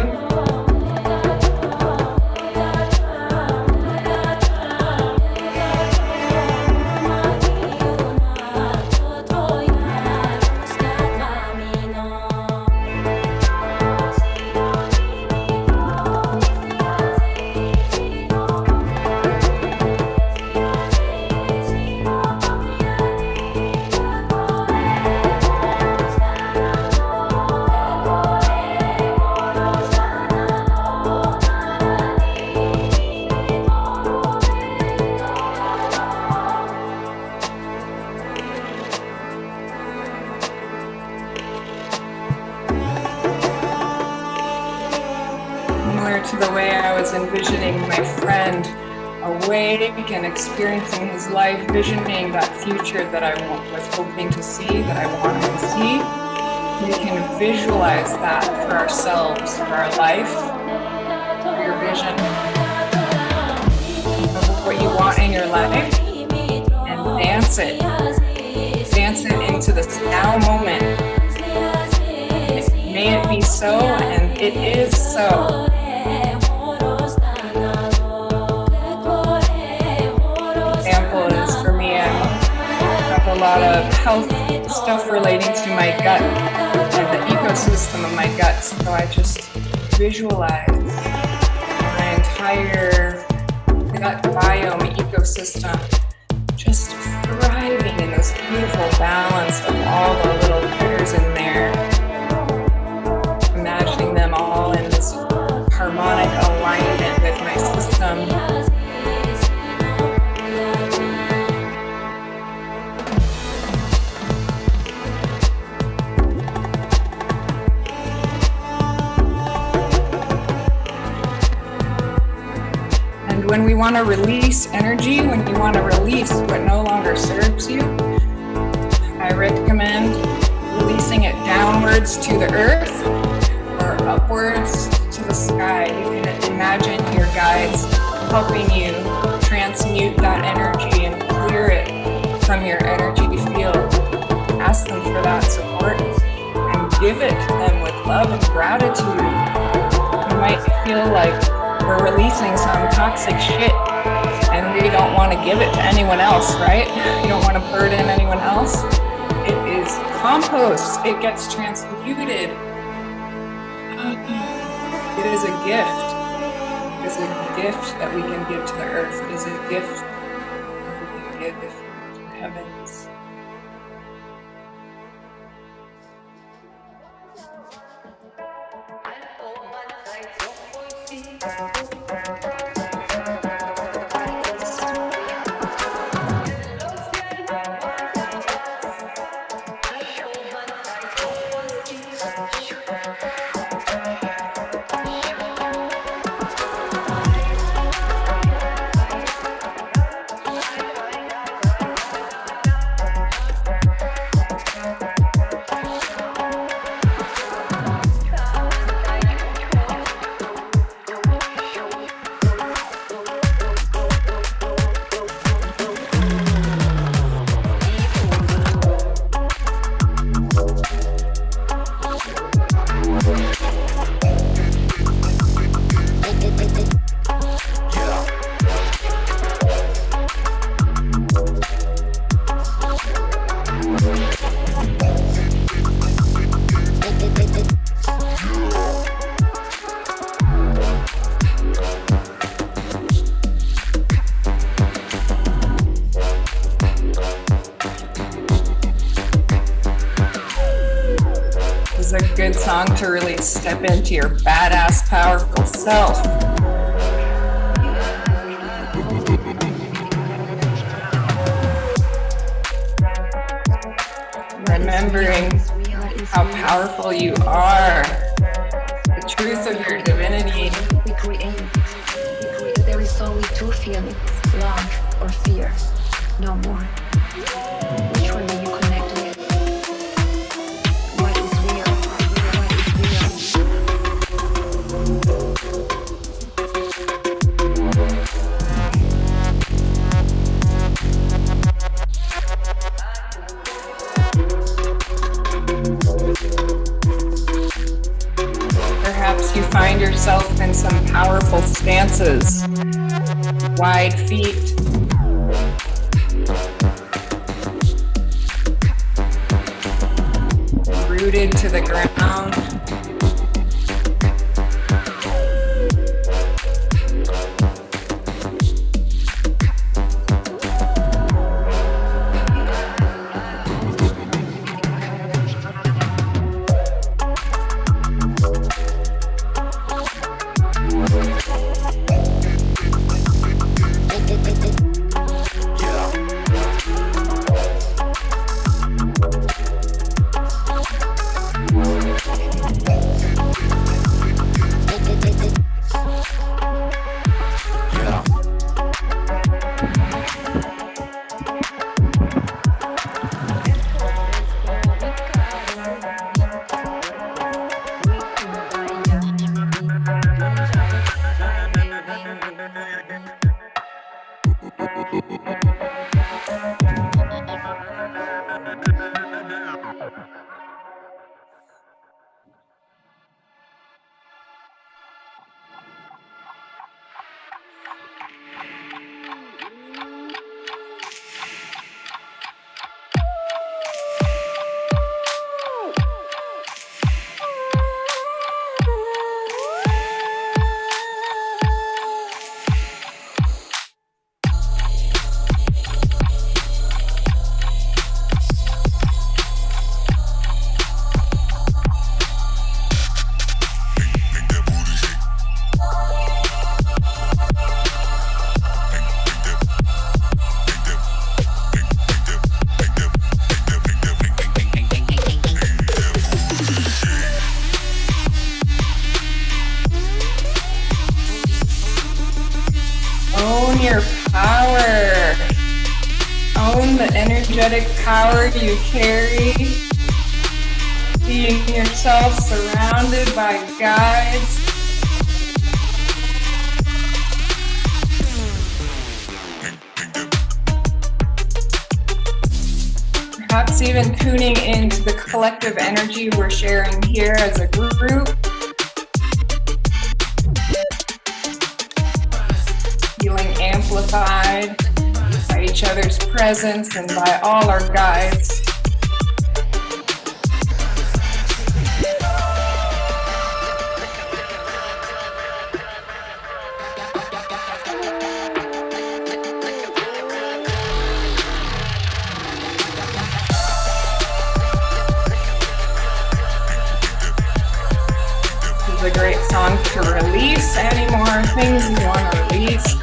To the way I was envisioning my friend awake and experiencing his life, visioning that future that I was hoping to see, that I wanted to see. We can visualize that for ourselves, for our life, for your vision. what you want in your life and dance it. Dance it into this now moment. May it be so, and it is so. Example is for me, I have a lot of health stuff relating to my gut and the ecosystem of my gut. So I just visualize my entire gut biome ecosystem just thriving in this beautiful balance of all the little critters in there. Imagining them all in this harmonic alignment with my system. When we want to release energy, when you want to release what no longer serves you, I recommend releasing it downwards to the earth or upwards to the sky. You can imagine your guides helping you transmute that energy and clear it from your energy field. Ask them for that support and give it to them with love and gratitude. You might feel like we're releasing some toxic shit and we don't want to give it to anyone else, right? You don't want to burden anyone else. It is compost. It gets transmuted. It is a gift. It is a gift that we can give to the earth. It is a gift that we can give to the heavens. A good song to really step into your badass, powerful self. Remembering how powerful you are, the truth of your divinity. We create. There is only two feelings, love or fear, no more. Which one do you connect with? What is real? What is real? Perhaps you find yourself in some powerful stances, wide feet, rooted to the ground. Own your power. Own the energetic power you carry. Seeing yourself surrounded by guides. Perhaps even tuning into the collective energy we're sharing here as a group. Feeling amplified by each other's presence and by all our guides. This is a great song to release any more things you want to release.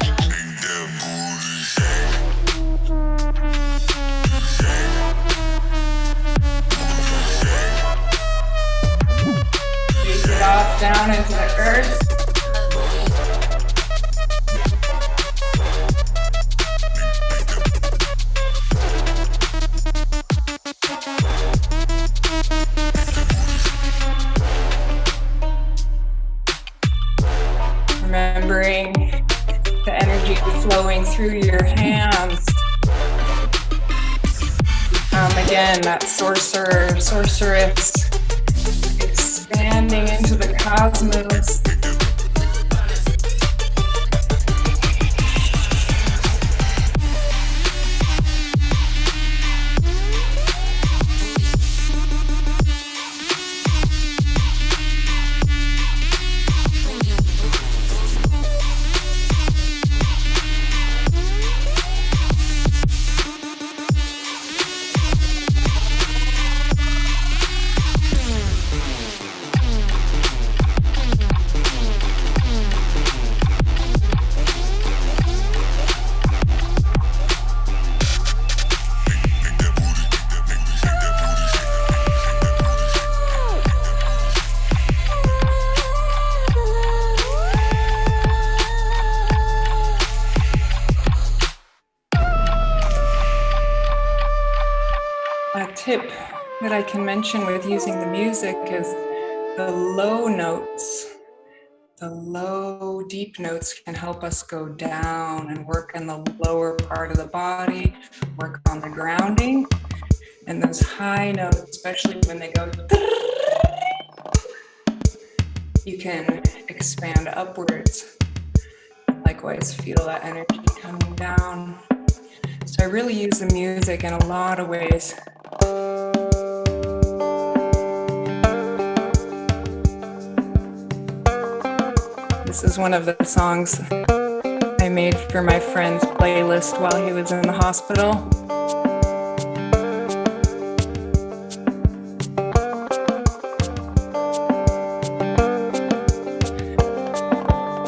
Off down into the earth. Remembering the energy flowing through your hands. Again, that sorcerer, sorceress, expanding into the cosmos. A tip that I can mention with using the music is the low notes. The low, deep notes can help us go down and work in the lower part of the body, work on the grounding. And those high notes, especially when they go, you can expand upwards. Likewise, feel that energy coming down. So I really use the music in a lot of ways. This is one of the songs I made for my friend's playlist while he was in the hospital.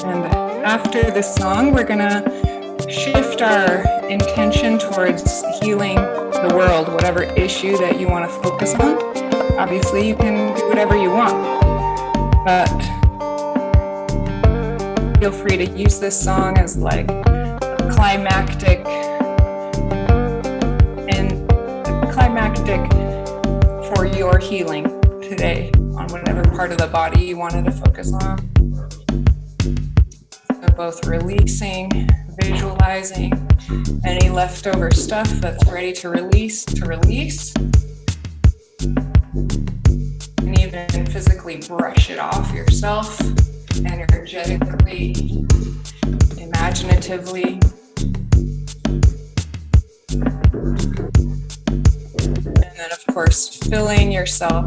And after this song, we're gonna shift our intention towards healing the world, whatever issue that you want to focus on. Obviously, you can do whatever you want, but feel free to use this song as like a climactic for your healing today on whatever part of the body you wanted to focus on. So both releasing visualizing any leftover stuff that's ready to release, and even physically brush it off yourself, energetically, imaginatively. And then, of course, filling yourself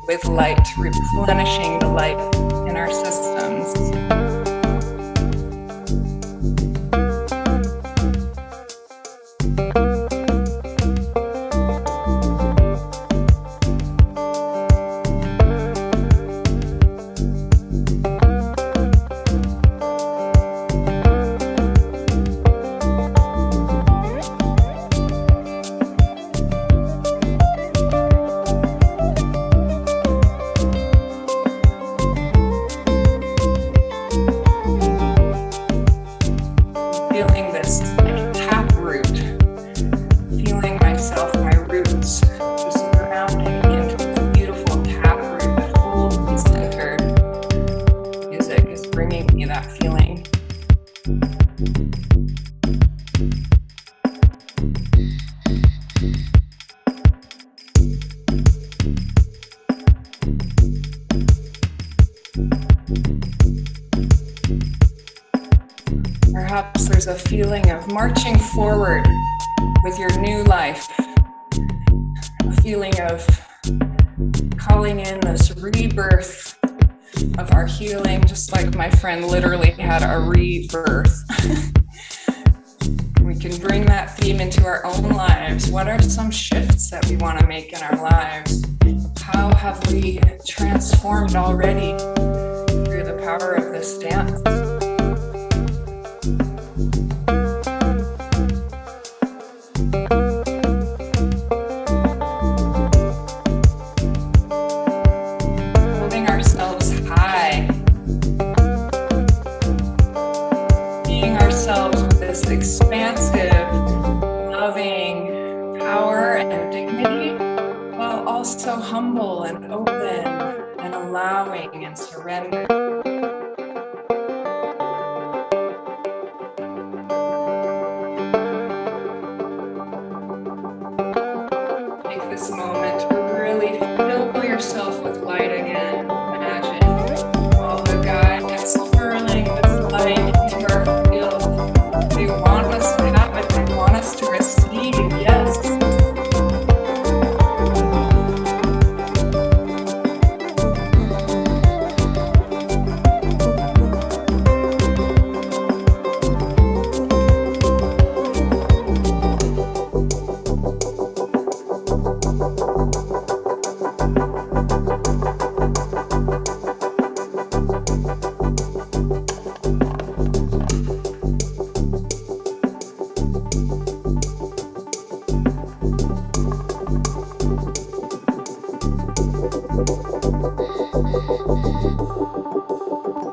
with light, replenishing the light in our systems. Feeling this tap root, feeling myself, my roots, just grounding into this beautiful tap root that holds me centered. Music is bringing me that feeling. Perhaps there's a feeling of marching forward with your new life, a feeling of calling in this rebirth of our healing, just like my friend literally had a rebirth. We can bring that theme into our own lives. What are some shifts that we want to make in our lives? How have we transformed already through the power of this dance? Expansive, loving power and dignity, while also humble and open and allowing and surrender. Take this moment to really fill yourself with light again. Imagine all the guides swirling with light into our field. They want us to have it, they want us to receive, yes.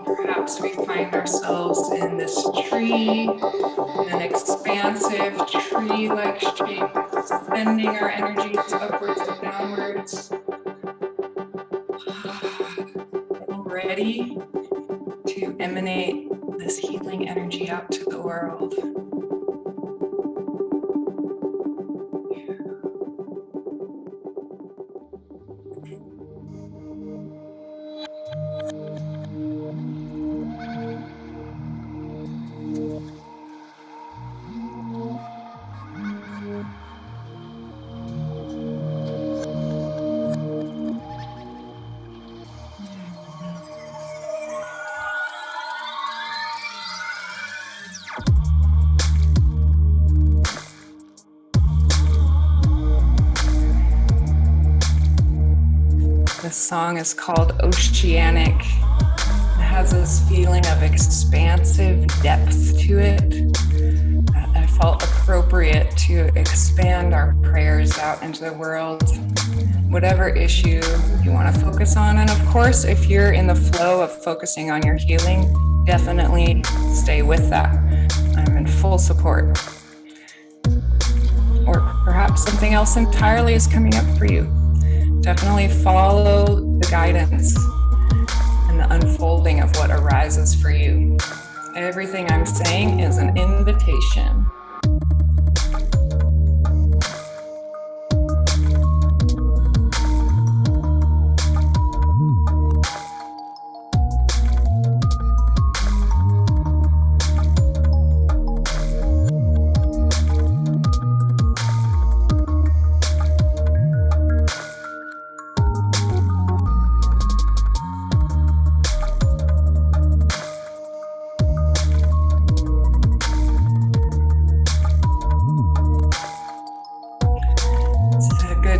Perhaps we find ourselves in this tree, in an expansive tree-like shape, sending our energies upwards and downwards. Getting ready to emanate this healing energy out to the world. This song is called Oceanic. It has this feeling of expansive depth to it. I felt appropriate to expand our prayers out into the world, whatever issue you want to focus on. And of course, if you're in the flow of focusing on your healing, definitely stay with that. I'm in full support. Or perhaps something else entirely is coming up for you. Definitely follow the guidance and the unfolding of what arises for you. Everything I'm saying is an invitation.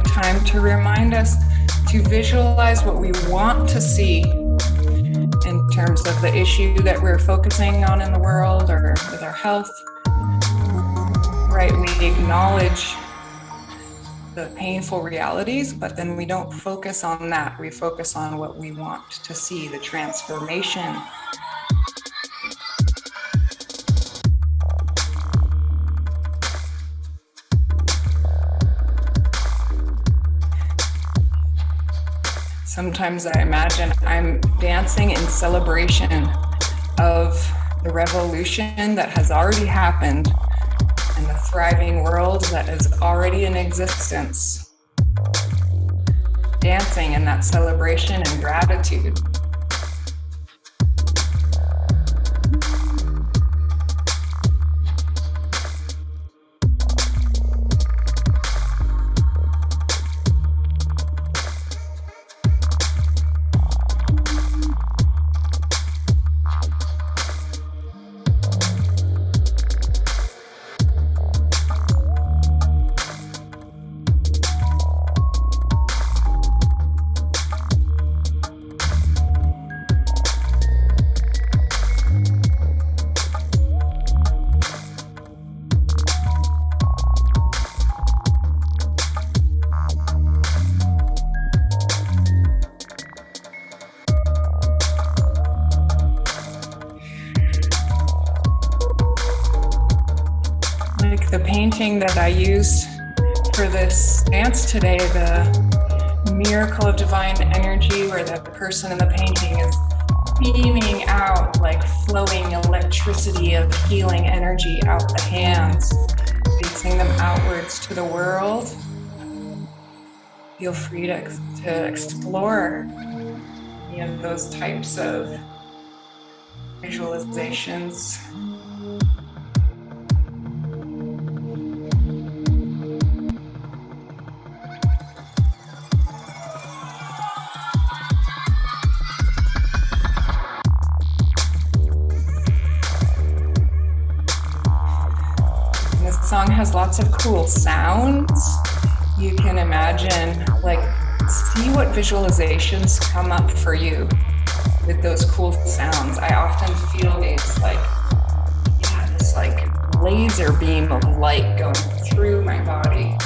Time to remind us to visualize what we want to see in terms of the issue that we're focusing on in the world or with our health. Right, we acknowledge the painful realities, but then we don't focus on that. We focus on what we want to see, the transformation. Sometimes I imagine I'm dancing in celebration of the revolution that has already happened and the thriving world that is already in existence. Dancing in that celebration and gratitude. The painting that I used for this dance today, the miracle of divine energy, where the person in the painting is beaming out like flowing electricity of healing energy out the hands, facing them outwards to the world. Feel free to explore any of those types of visualizations. This song has lots of cool sounds. You can imagine, like, see what visualizations come up for you with those cool sounds. I often feel these this laser beam of light going through my body.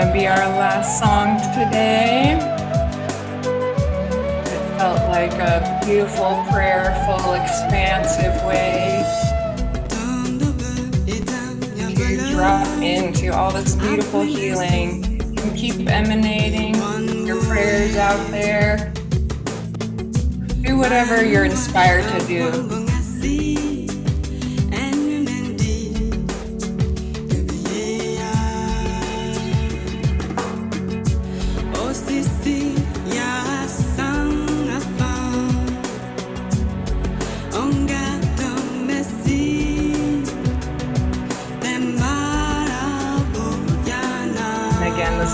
gonna be our last song today. It felt like a beautiful, prayerful, expansive way to drop into all this beautiful healing. You can keep emanating your prayers out there. Do whatever you're inspired to do.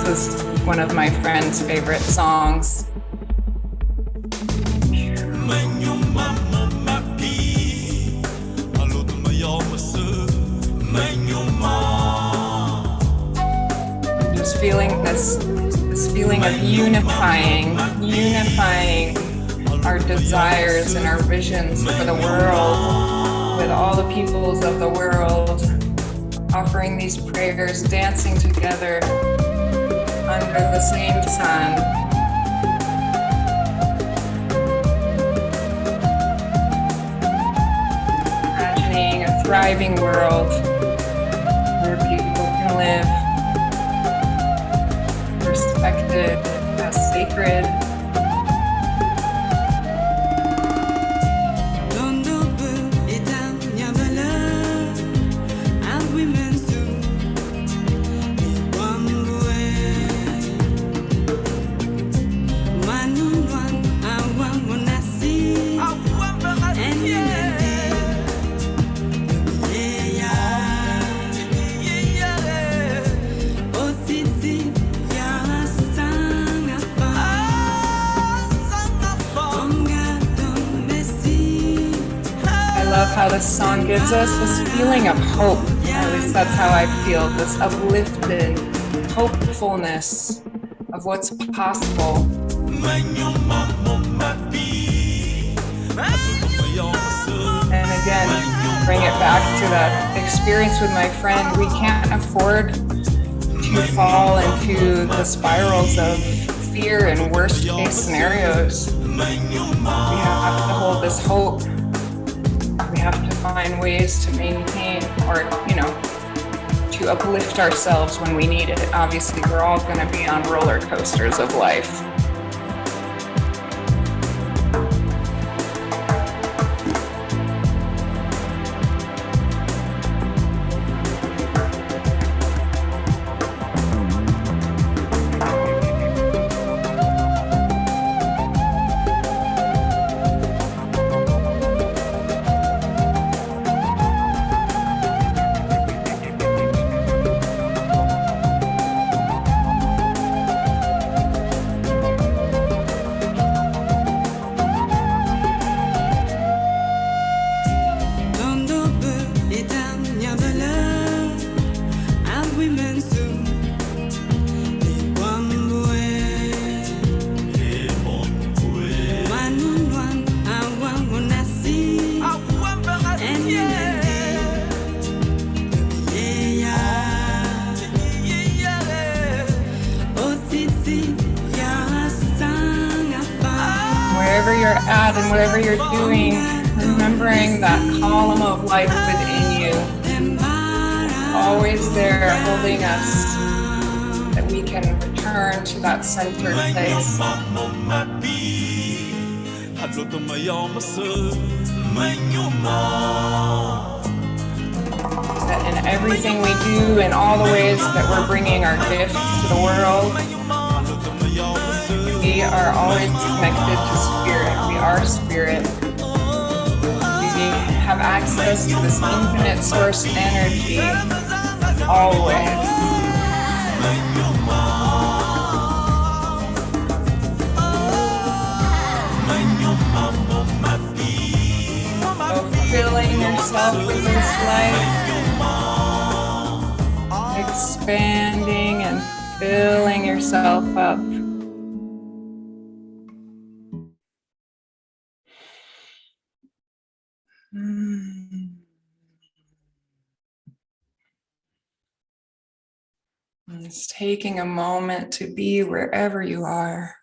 This is one of my friend's favorite songs. Just feeling this feeling of unifying our desires and our visions for the world with all the peoples of the world, offering these prayers, dancing together under the same sun. Imagining a thriving world where people can live respected as sacred. How this song gives us this feeling of hope. At least that's how I feel, this uplifted hopefulness of what's possible. And again, bring it back to that experience with my friend. We can't afford to fall into the spirals of fear and worst case scenarios. We have to hold this hope. We have to find ways to maintain or, to uplift ourselves when we need it. Obviously, we're all going to be on roller coasters of life. Wherever you're at and whatever you're doing, remembering that column of life within you, always there holding us, that we can return to that centered place. That in everything we do, in all the ways that we're bringing our gifts to the world, we are always connected to spirit. We are spirit. We have access to this infinite source energy always. Filling yourself with this light, expanding and filling yourself up. Just taking a moment to be wherever you are.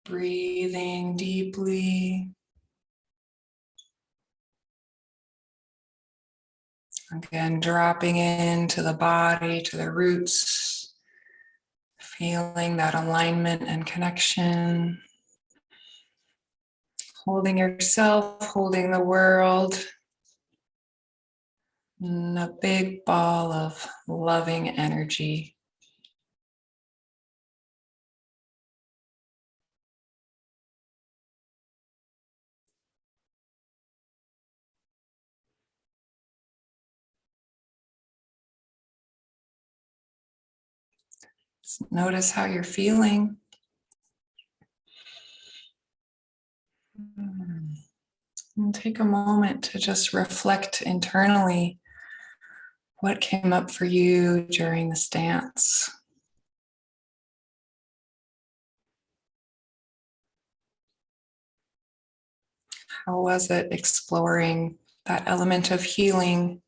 Breathing deeply. Again, dropping into the body, to the roots, feeling that alignment and connection. Holding yourself, holding the world in a big ball of loving energy. Just notice how you're feeling. And take a moment to just reflect internally what came up for you during this dance. How was it exploring that element of healing?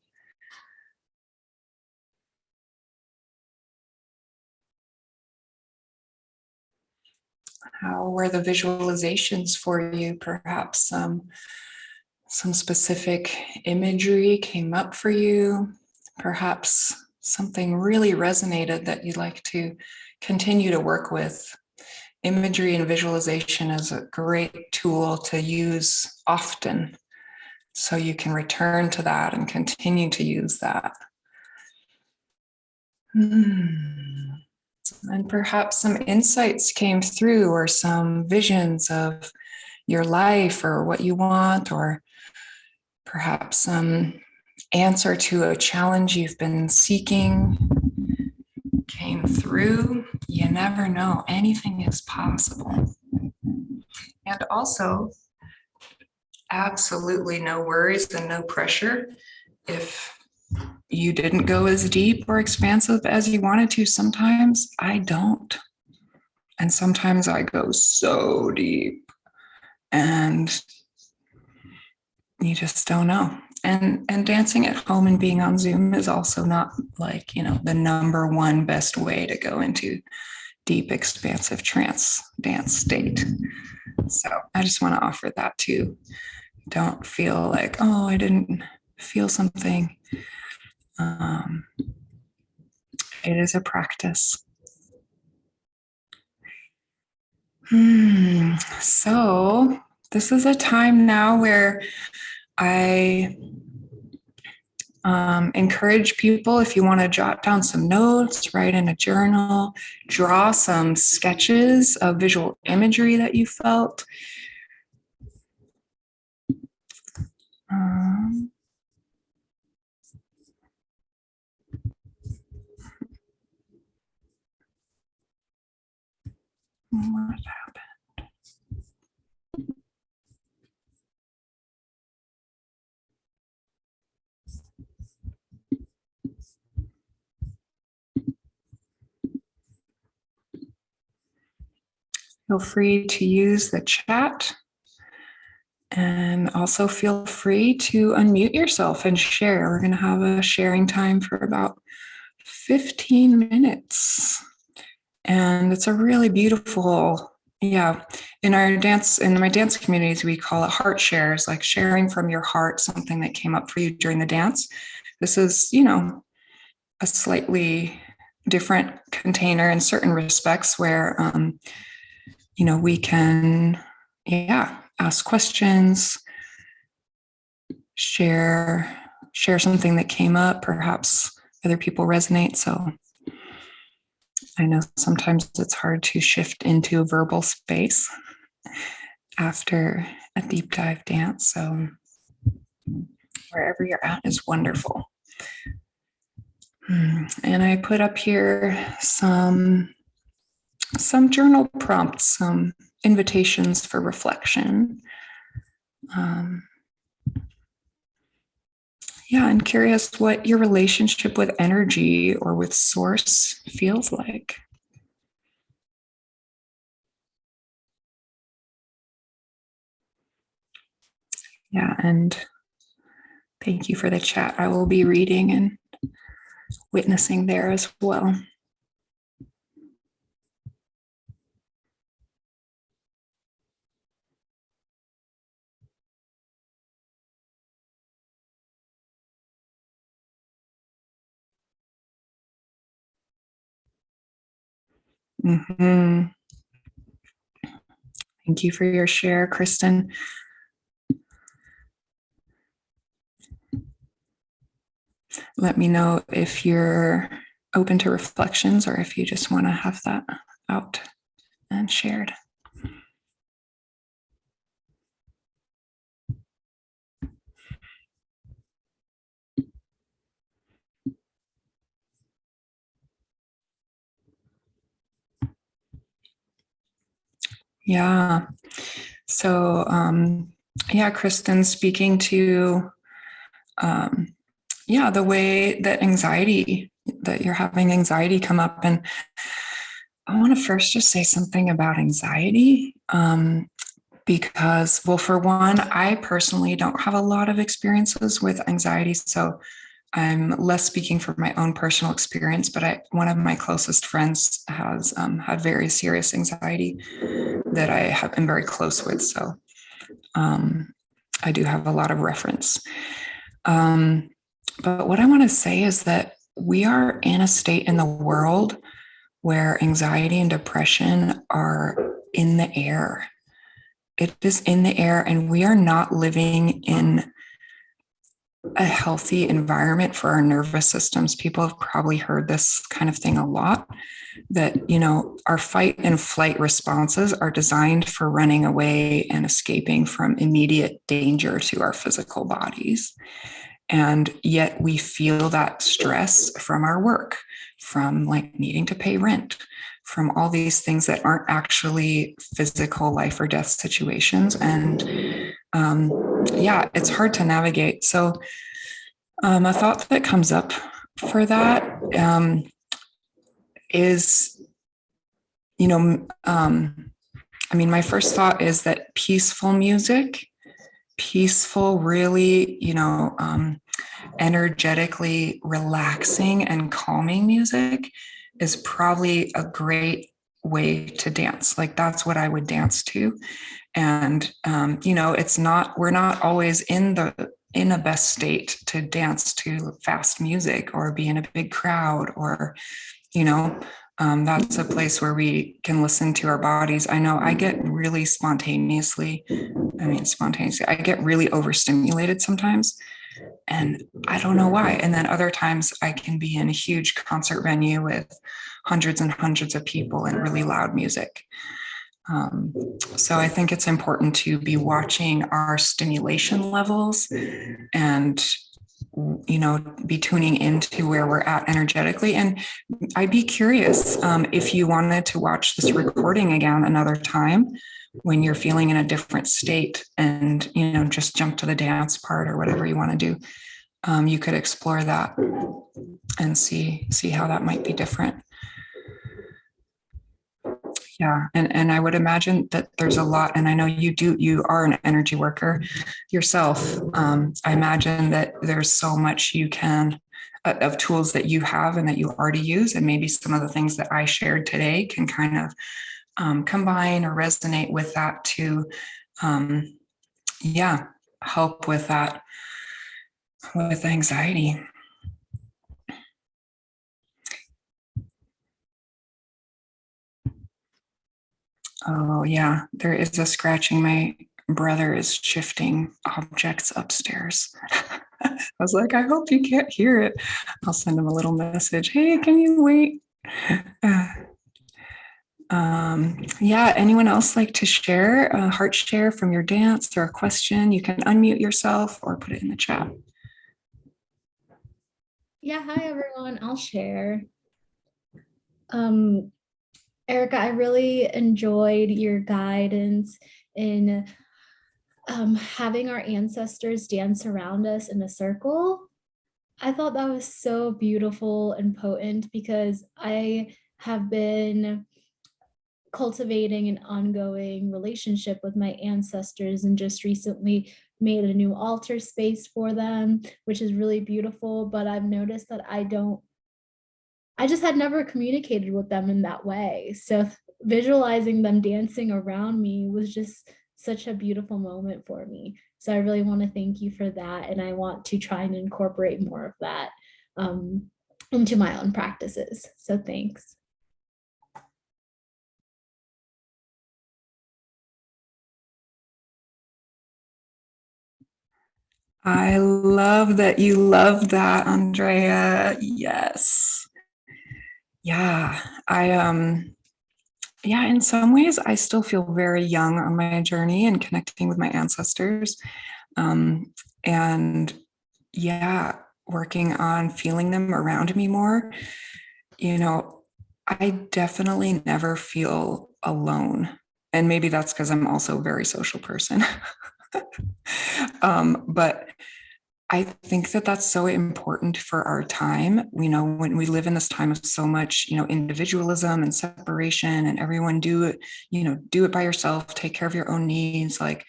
How were the visualizations for you? Perhaps some specific imagery came up for you. Perhaps something really resonated that you'd like to continue to work with. Imagery and visualization is a great tool to use often, so you can return to that and continue to use that. And perhaps some insights came through, or some visions of your life or what you want, or perhaps some answer to a challenge you've been seeking came through. You never know, anything is possible. And also, absolutely no worries and no pressure if you didn't go as deep or expansive as you wanted to. Sometimes I don't. And sometimes I go so deep and you just don't know. And dancing at home and being on Zoom is also not like, the number one best way to go into deep, expansive trance dance state. So I just want to offer that too. Don't feel like, oh, I didn't feel something. It is a practice. So this is a time now where I encourage people, if you want to jot down some notes, write in a journal, draw some sketches of visual imagery that you felt. What happened? Feel free to use the chat, and also feel free to unmute yourself and share. We're going to have a sharing time for about 15 minutes. And it's a really beautiful, in my dance communities, we call it heart shares, like sharing from your heart something that came up for you during the dance. This is, a slightly different container in certain respects where, we can, ask questions, share something that came up, perhaps other people resonate. So I know sometimes it's hard to shift into a verbal space after a deep dive dance. So wherever you're at is wonderful. And I put up here some journal prompts, some invitations for reflection. I'm curious what your relationship with energy or with source feels like. And Thank you for the chat. I will be reading and witnessing there as well. Mm-hmm. Thank you for your share, Kristen. Let me know if you're open to reflections or if you just want to have that out and shared. Yeah. So, yeah, Kristen, speaking to, the way that you're having anxiety come up. And I want to first just say something about anxiety. Because, well, for one, I personally don't have a lot of experiences with anxiety. So I'm less speaking from my own personal experience, but one of my closest friends has had very serious anxiety that I have been very close with. So I do have a lot of reference. But what I want to say is that we are in a state in the world where anxiety and depression are in the air. It is in the air, and we are not living in a healthy environment for our nervous systems. People have probably heard this kind of thing a lot, that, our fight and flight responses are designed for running away and escaping from immediate danger to our physical bodies. And yet we feel that stress from our work, from like needing to pay rent, from all these things that aren't actually physical life or death situations. And it's hard to navigate. So a thought that comes up for that is, my first thought is that peaceful, really, energetically relaxing and calming music is probably a great way to dance. Like that's what I would dance to. And, we're not always in a best state to dance to fast music or be in a big crowd or, that's a place where we can listen to our bodies. I know I get really spontaneously, I get really overstimulated sometimes. And I don't know why. And then other times I can be in a huge concert venue with hundreds and hundreds of people and really loud music. So I think it's important to be watching our stimulation levels and, be tuning into where we're at energetically. And I'd be curious if you wanted to watch this recording again another time when you're feeling in a different state and, just jump to the dance part or whatever you want to do. You could explore that and see how that might be different. Yeah. And I would imagine that there's a lot, and I know you are an energy worker yourself. I imagine that there's so much you can of tools that you have and that you already use. And maybe some of the things that I shared today can kind of combine or resonate with that to, help with that, with anxiety. Oh, yeah, there is a scratching. My brother is shifting objects upstairs. I was like, I hope you can't hear it. I'll send him a little message. Hey, can you wait? Anyone else like to share a heart share from your dance or a question? You can unmute yourself or put it in the chat. Yeah, hi everyone, I'll share. Erika, I really enjoyed your guidance in having our ancestors dance around us in a circle. I thought that was so beautiful and potent because I have been cultivating an ongoing relationship with my ancestors and just recently made a new altar space for them, which is really beautiful. But I've noticed that I just had never communicated with them in that way. So visualizing them dancing around me was just such a beautiful moment for me. So I really want to thank you for that. And I want to try and incorporate more of that into my own practices. So thanks. I love that you love that, Andrea. Yes. Yeah. Yeah, in some ways I still feel very young on my journey and connecting with my ancestors. And yeah, working on feeling them around me more. I definitely never feel alone. And maybe that's because I'm also a very social person. But I think that that's so important for our time. When we live in this time of so much, individualism and separation, and everyone do it by yourself, take care of your own needs. Like,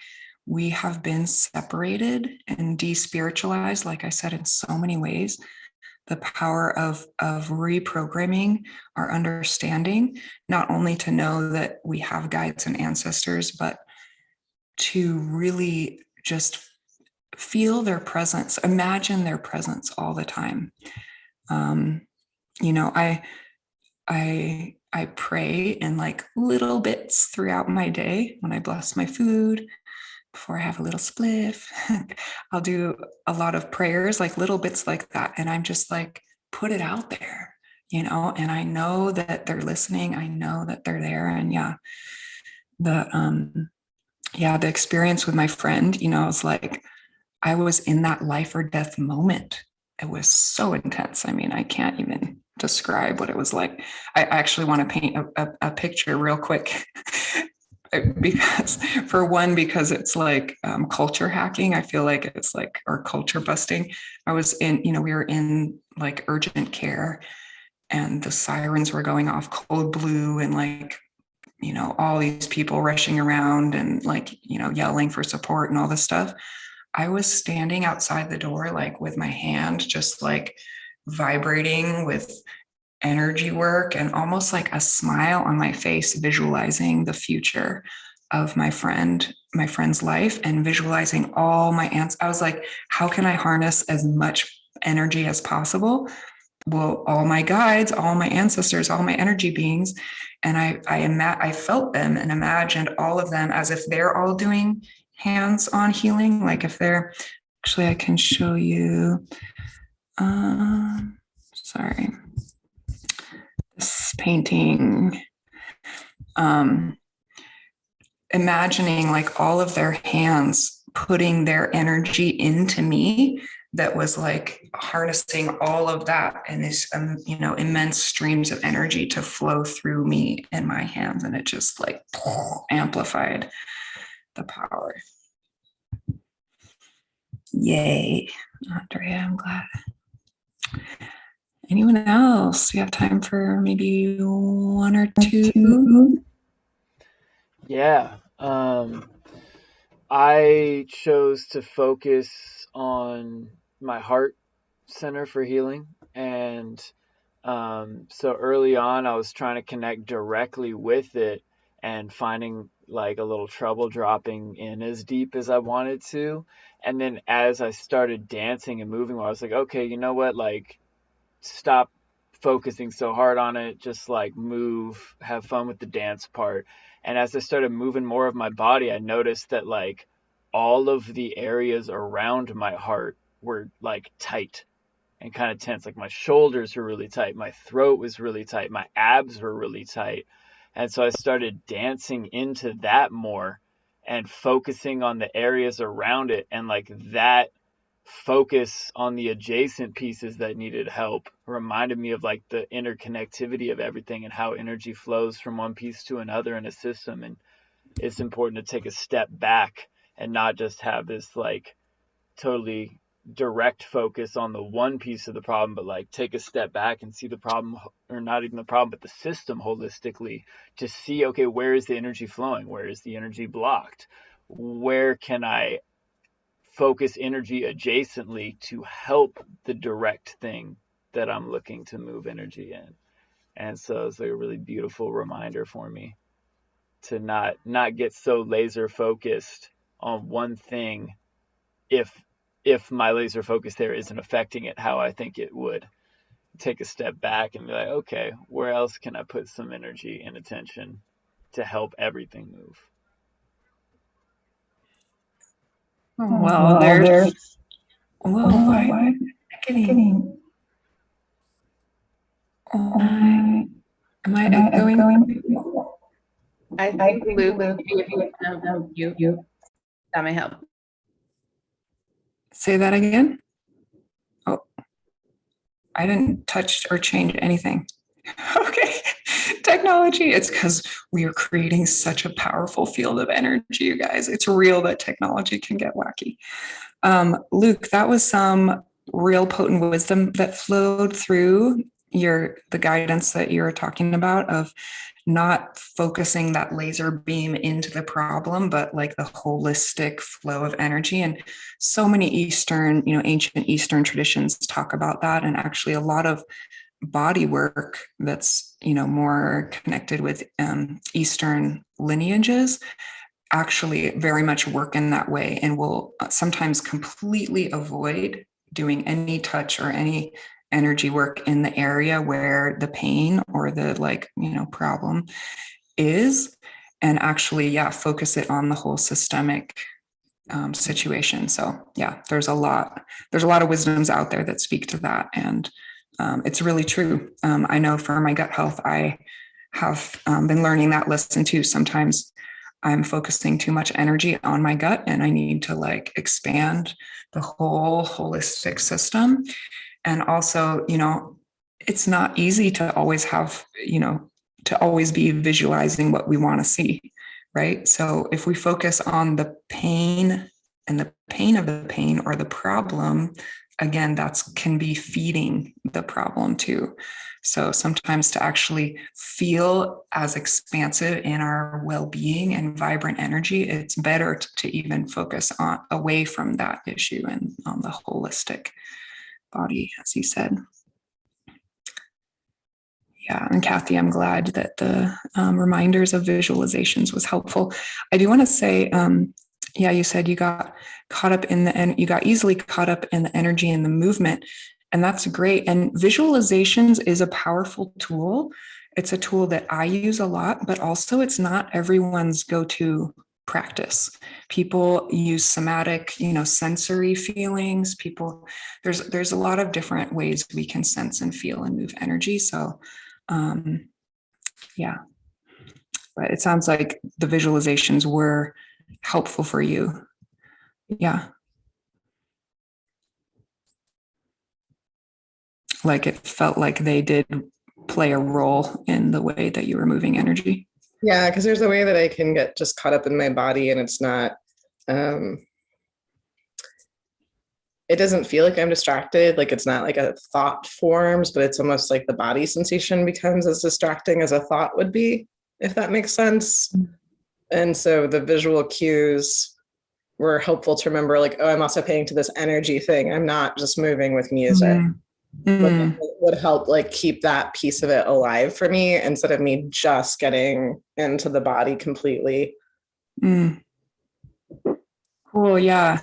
we have been separated and despiritualized, like I said, in so many ways. The power of reprogramming our understanding, not only to know that we have guides and ancestors, but to really just feel their presence, imagine their presence all the time. I pray in like little bits throughout my day when I bless my food, before I have a little spliff. I'll do a lot of prayers, like little bits like that. And I'm just like, put it out there, and I know that they're listening. I know that they're there. And the experience with my friend, it's like, I was in that life or death moment. It was so intense. I mean, I can't even describe what it was like. I actually want to paint a picture real quick. Because because it's like culture hacking. I feel like it's like, or culture busting. I was in, we were in like urgent care, and the sirens were going off code blue, and like, all these people rushing around and like, yelling for support and all this stuff. I was standing outside the door, like with my hand just like vibrating with energy work, and almost like a smile on my face, visualizing the future of my friend's life, and visualizing all my aunts. I was like, how can I harness as much energy as possible? Well, all my guides, all my ancestors, all my energy beings. And I felt them and imagined all of them as if they're all doing hands-on healing. Like, if they're actually, I can show you. Sorry, this painting. Imagining like all of their hands putting their energy into me, that was like harnessing all of that, and this immense streams of energy to flow through me and my hands, and it just like amplified the power. Yay, Andrea, I'm glad. Anyone else? We have time for maybe one or two. Yeah. I chose to focus on my heart center for healing. And so early on, I was trying to connect directly with it, and finding like a little trouble dropping in as deep as I wanted to. And then as I started dancing and moving more, I was like, okay, you know what? Like, stop focusing so hard on it. Just like move, have fun with the dance part. And as I started moving more of my body, I noticed that like all of the areas around my heart were like tight and kind of tense. Like my shoulders were really tight, my throat was really tight, my abs were really tight. And so I started dancing into that more and focusing on the areas around it, and like that focus on the adjacent pieces that needed help reminded me of like the interconnectivity of everything and how energy flows from one piece to another in a system. And it's important to take a step back and not just have this like totally direct focus on the one piece of the problem, but like take a step back and see the problem, or not even the problem, but the system holistically, to see, okay, where is the energy flowing? Where is the energy blocked? Where can I focus energy adjacently to help the direct thing that I'm looking to move energy in. And so it's like a really beautiful reminder for me to not get so laser focused on one thing if my laser focus there isn't affecting it how I think it would. Take a step back and be like, okay, where else can I put some energy and attention to help everything move? Well, there's, whoa, why am I getting, am I echoing? I think Luke, if you have you, that may help. Say that again? Oh, I didn't touch or change anything. Okay, technology. It's because we are creating such a powerful field of energy, you guys. It's real that technology can get wacky. Luke, that was some real potent wisdom that flowed through the guidance that you're talking about of not focusing that laser beam into the problem, but like the holistic flow of energy. And so many Eastern, ancient Eastern traditions talk about that. And actually a lot of body work that's, more connected with Eastern lineages actually very much work in that way and will sometimes completely avoid doing any touch or any energy work in the area where the pain or the problem is, and actually focus it on the whole systemic situation. So there's a lot of wisdoms out there that speak to that, and it's really true. I know for my gut health, I have been learning that lesson too. Sometimes I'm focusing too much energy on my gut and I need to expand the whole holistic system. And also, it's not easy to always have, to always be visualizing what we want to see, right? So if we focus on the pain and the pain of the pain or the problem, again, that can be feeding the problem too. So sometimes to actually feel as expansive in our well-being and vibrant energy, it's better to even focus on away from that issue and on the holistic body, as you said. Yeah, and Kathy, I'm glad that the reminders of visualizations was helpful. I do want to say, you said you got caught up you got easily caught up in the energy and the movement, and that's great. And visualizations is a powerful tool. It's a tool that I use a lot, but also it's not everyone's go-to practice. People use somatic, sensory feelings. There's a lot of different ways we can sense and feel and move energy. So, but it sounds like the visualizations were helpful for you. Yeah. Like it felt like they did play a role in the way that you were moving energy. Yeah, because there's a way that I can get just caught up in my body and it's not, it doesn't feel like I'm distracted. Like it's not like a thought forms, but it's almost like the body sensation becomes as distracting as a thought would be, if that makes sense. And so the visual cues were helpful to remember, like, oh, I'm also paying to this energy thing. I'm not just moving with music. It would help keep that piece of it alive for me instead of me just getting into the body completely. Cool. Yeah,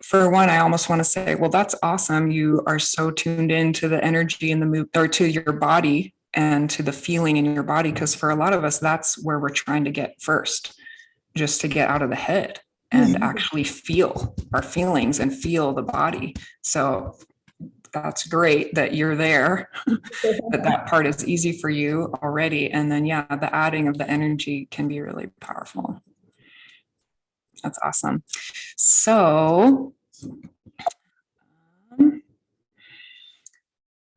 for one, I almost want to say, well, that's awesome. You are so tuned into the energy and the move, or to your body and to the feeling in your body. Because for a lot of us, that's where we're trying to get first, just to get out of the head and actually feel our feelings and feel the body. So that's great that you're there, that part is easy for you already. And then, the adding of the energy can be really powerful. That's awesome. So,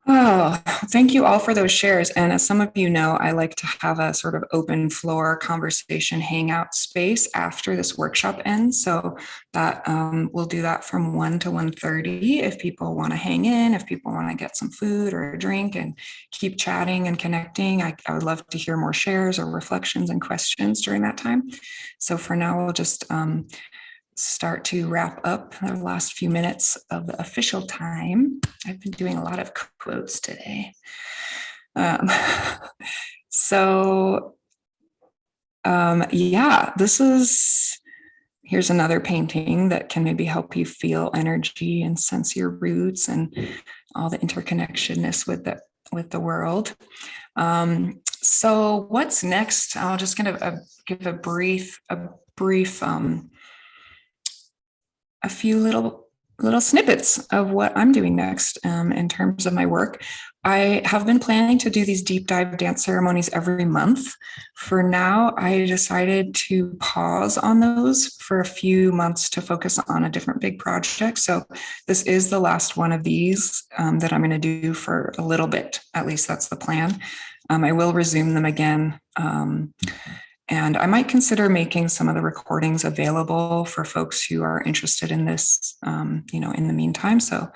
Oh, thank you all for those shares. And as some of you know, I like to have a sort of open floor conversation hangout space after this workshop ends. So that we'll do that from 1 to 1:30 if people want to hang in, if people want to get some food or a drink and keep chatting and connecting. I would love to hear more shares or reflections and questions during that time. So for now, we'll just start to wrap up the last few minutes of the official time. I've been doing a lot of quotes today. Yeah, here's another painting that can maybe help you feel energy and sense your roots and all the interconnectedness with the world. So what's next? I'll just kind of give a brief a few little snippets of what I'm doing next in terms of my work. I have been planning to do these deep dive dance ceremonies every month. For now, I decided to pause on those for a few months to focus on a different big project. So this is the last one of these that I'm going to do for a little bit. At least that's the plan. I will resume them again. And I might consider making some of the recordings available for folks who are interested in this, in the meantime. So,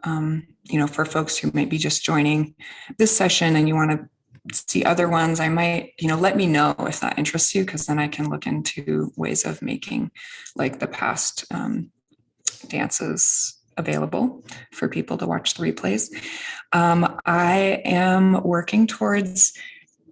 for folks who might be just joining this session and you want to see other ones, I might, let me know if that interests you, because then I can look into ways of making like the past dances available for people to watch the replays. I am working towards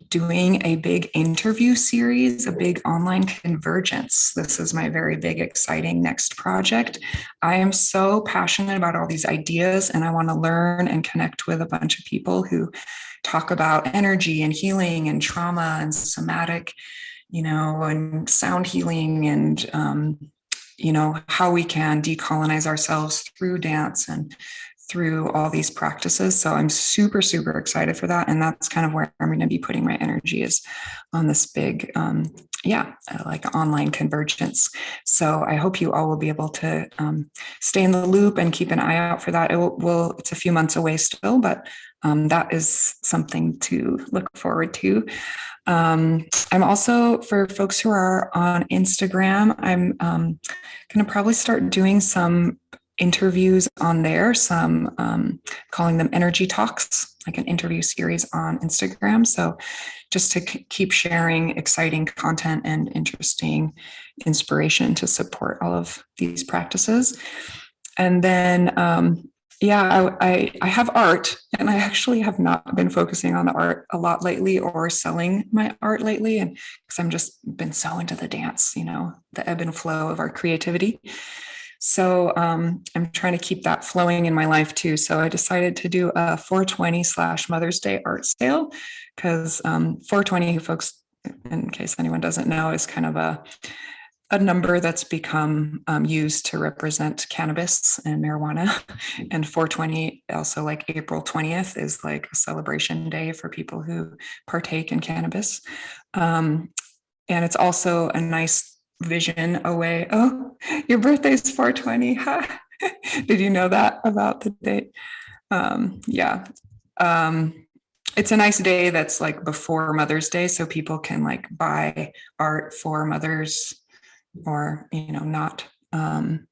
doing a big interview series, a big online convergence. This is my very big, exciting next project. I am so passionate about all these ideas, and I want to learn and connect with a bunch of people who talk about energy and healing and trauma and somatic, and sound healing and, how we can decolonize ourselves through dance and through all these practices. So I'm super, super excited for that. And that's kind of where I'm going to be putting my energy, is on this big, like online convergence. So I hope you all will be able to stay in the loop and keep an eye out for that. It's a few months away still, but that is something to look forward to. I'm also, for folks who are on Instagram, I'm going to probably start doing some interviews on there, some calling them energy talks, like an interview series on Instagram. So just to keep sharing exciting content and interesting inspiration to support all of these practices. And then, I have art, and I actually have not been focusing on the art a lot lately or selling my art lately. And because I'm just been so into the dance, the ebb and flow of our creativity. So I'm trying to keep that flowing in my life too. So I decided to do a 420/Mother's Day art sale, because 420, folks, in case anyone doesn't know, is kind of a number that's become used to represent cannabis and marijuana. And 420, also like April 20th, is like a celebration day for people who partake in cannabis. And it's also a nice vision away. Oh, your birthday's 420. Ha. Did you know that about the date? It's a nice day that's like before Mother's Day, so people can like buy art for mothers, or not on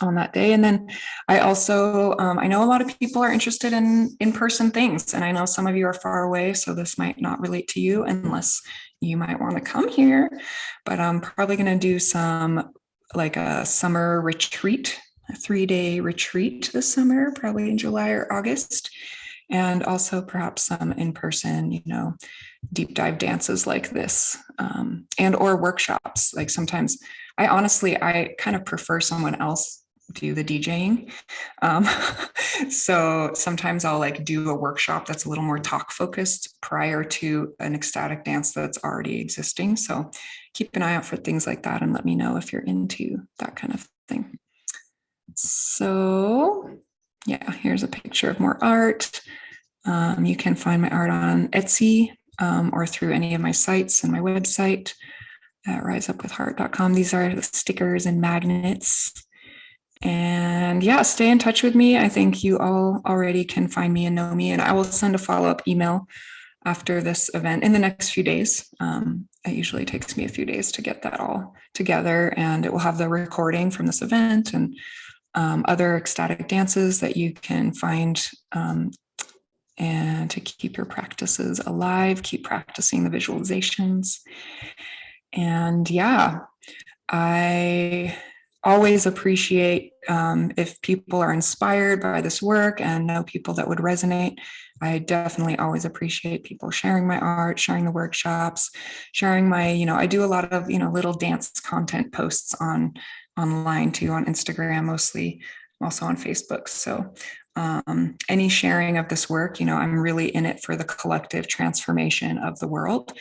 that day. And then I also I know a lot of people are interested in in-person things, and I know some of you are far away, so this might not relate to you unless you might want to come here. But I'm probably going to do some like a summer retreat, a 3-day retreat this summer, probably in July or August. And also perhaps some in-person, deep dive dances like this, and or workshops. Like sometimes I kind of prefer someone else do the DJing. So sometimes I'll like do a workshop that's a little more talk focused prior to an ecstatic dance that's already existing. So keep an eye out for things like that, and let me know if you're into that kind of thing. So yeah, here's a picture of more art. You can find my art on Etsy or through any of my sites and my website at riseupwithheart.com. These are the stickers and magnets. And yeah, stay in touch with me. I think you all already can find me and know me, and I will send a follow-up email after this event in the next few days. It usually takes me a few days to get that all together, and it will have the recording from this event and other ecstatic dances that you can find, and to keep your practices alive, keep practicing the visualizations. And yeah, I always appreciate if people are inspired by this work and know people that would resonate. I definitely always appreciate people sharing my art, sharing the workshops, sharing my, I do a lot of, little dance content posts online too, on Instagram mostly, also on Facebook. So any sharing of this work, I'm really in it for the collective transformation of the world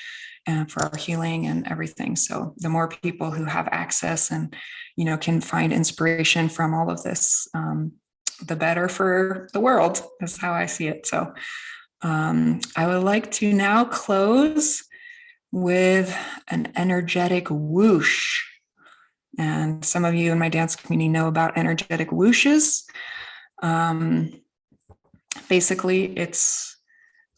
and for our healing and everything. So the more people who have access and, can find inspiration from all of this, the better for the world is how I see it. So I would like to now close with an energetic whoosh. And some of you in my dance community know about energetic whooshes. Basically, it's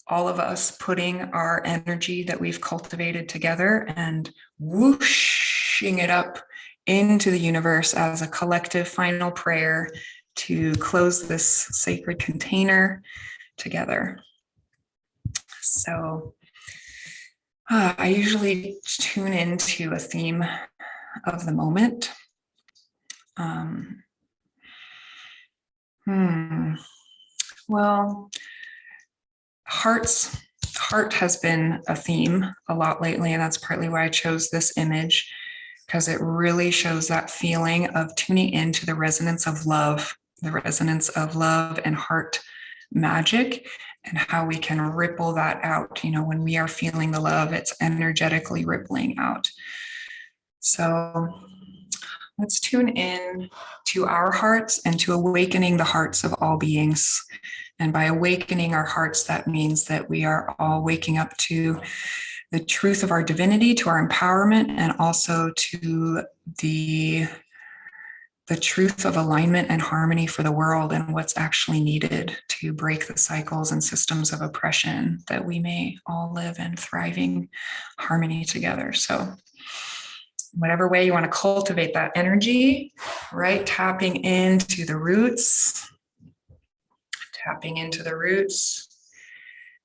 all of us putting our energy that we've cultivated together and whooshing it up into the universe as a collective final prayer to close this sacred container together. So I usually tune into a theme of the moment. Well, heart has been a theme a lot lately, and that's partly why I chose this image, because it really shows that feeling of tuning into the resonance of love and heart magic, and how we can ripple that out. When we are feeling the love, it's energetically rippling out. So let's tune in to our hearts and to awakening the hearts of all beings. And by awakening our hearts, that means that we are all waking up to the truth of our divinity, to our empowerment, and also to the truth of alignment and harmony for the world, and what's actually needed to break the cycles and systems of oppression, that we may all live in thriving harmony together. So whatever way you want to cultivate that energy, right? Tapping into the roots,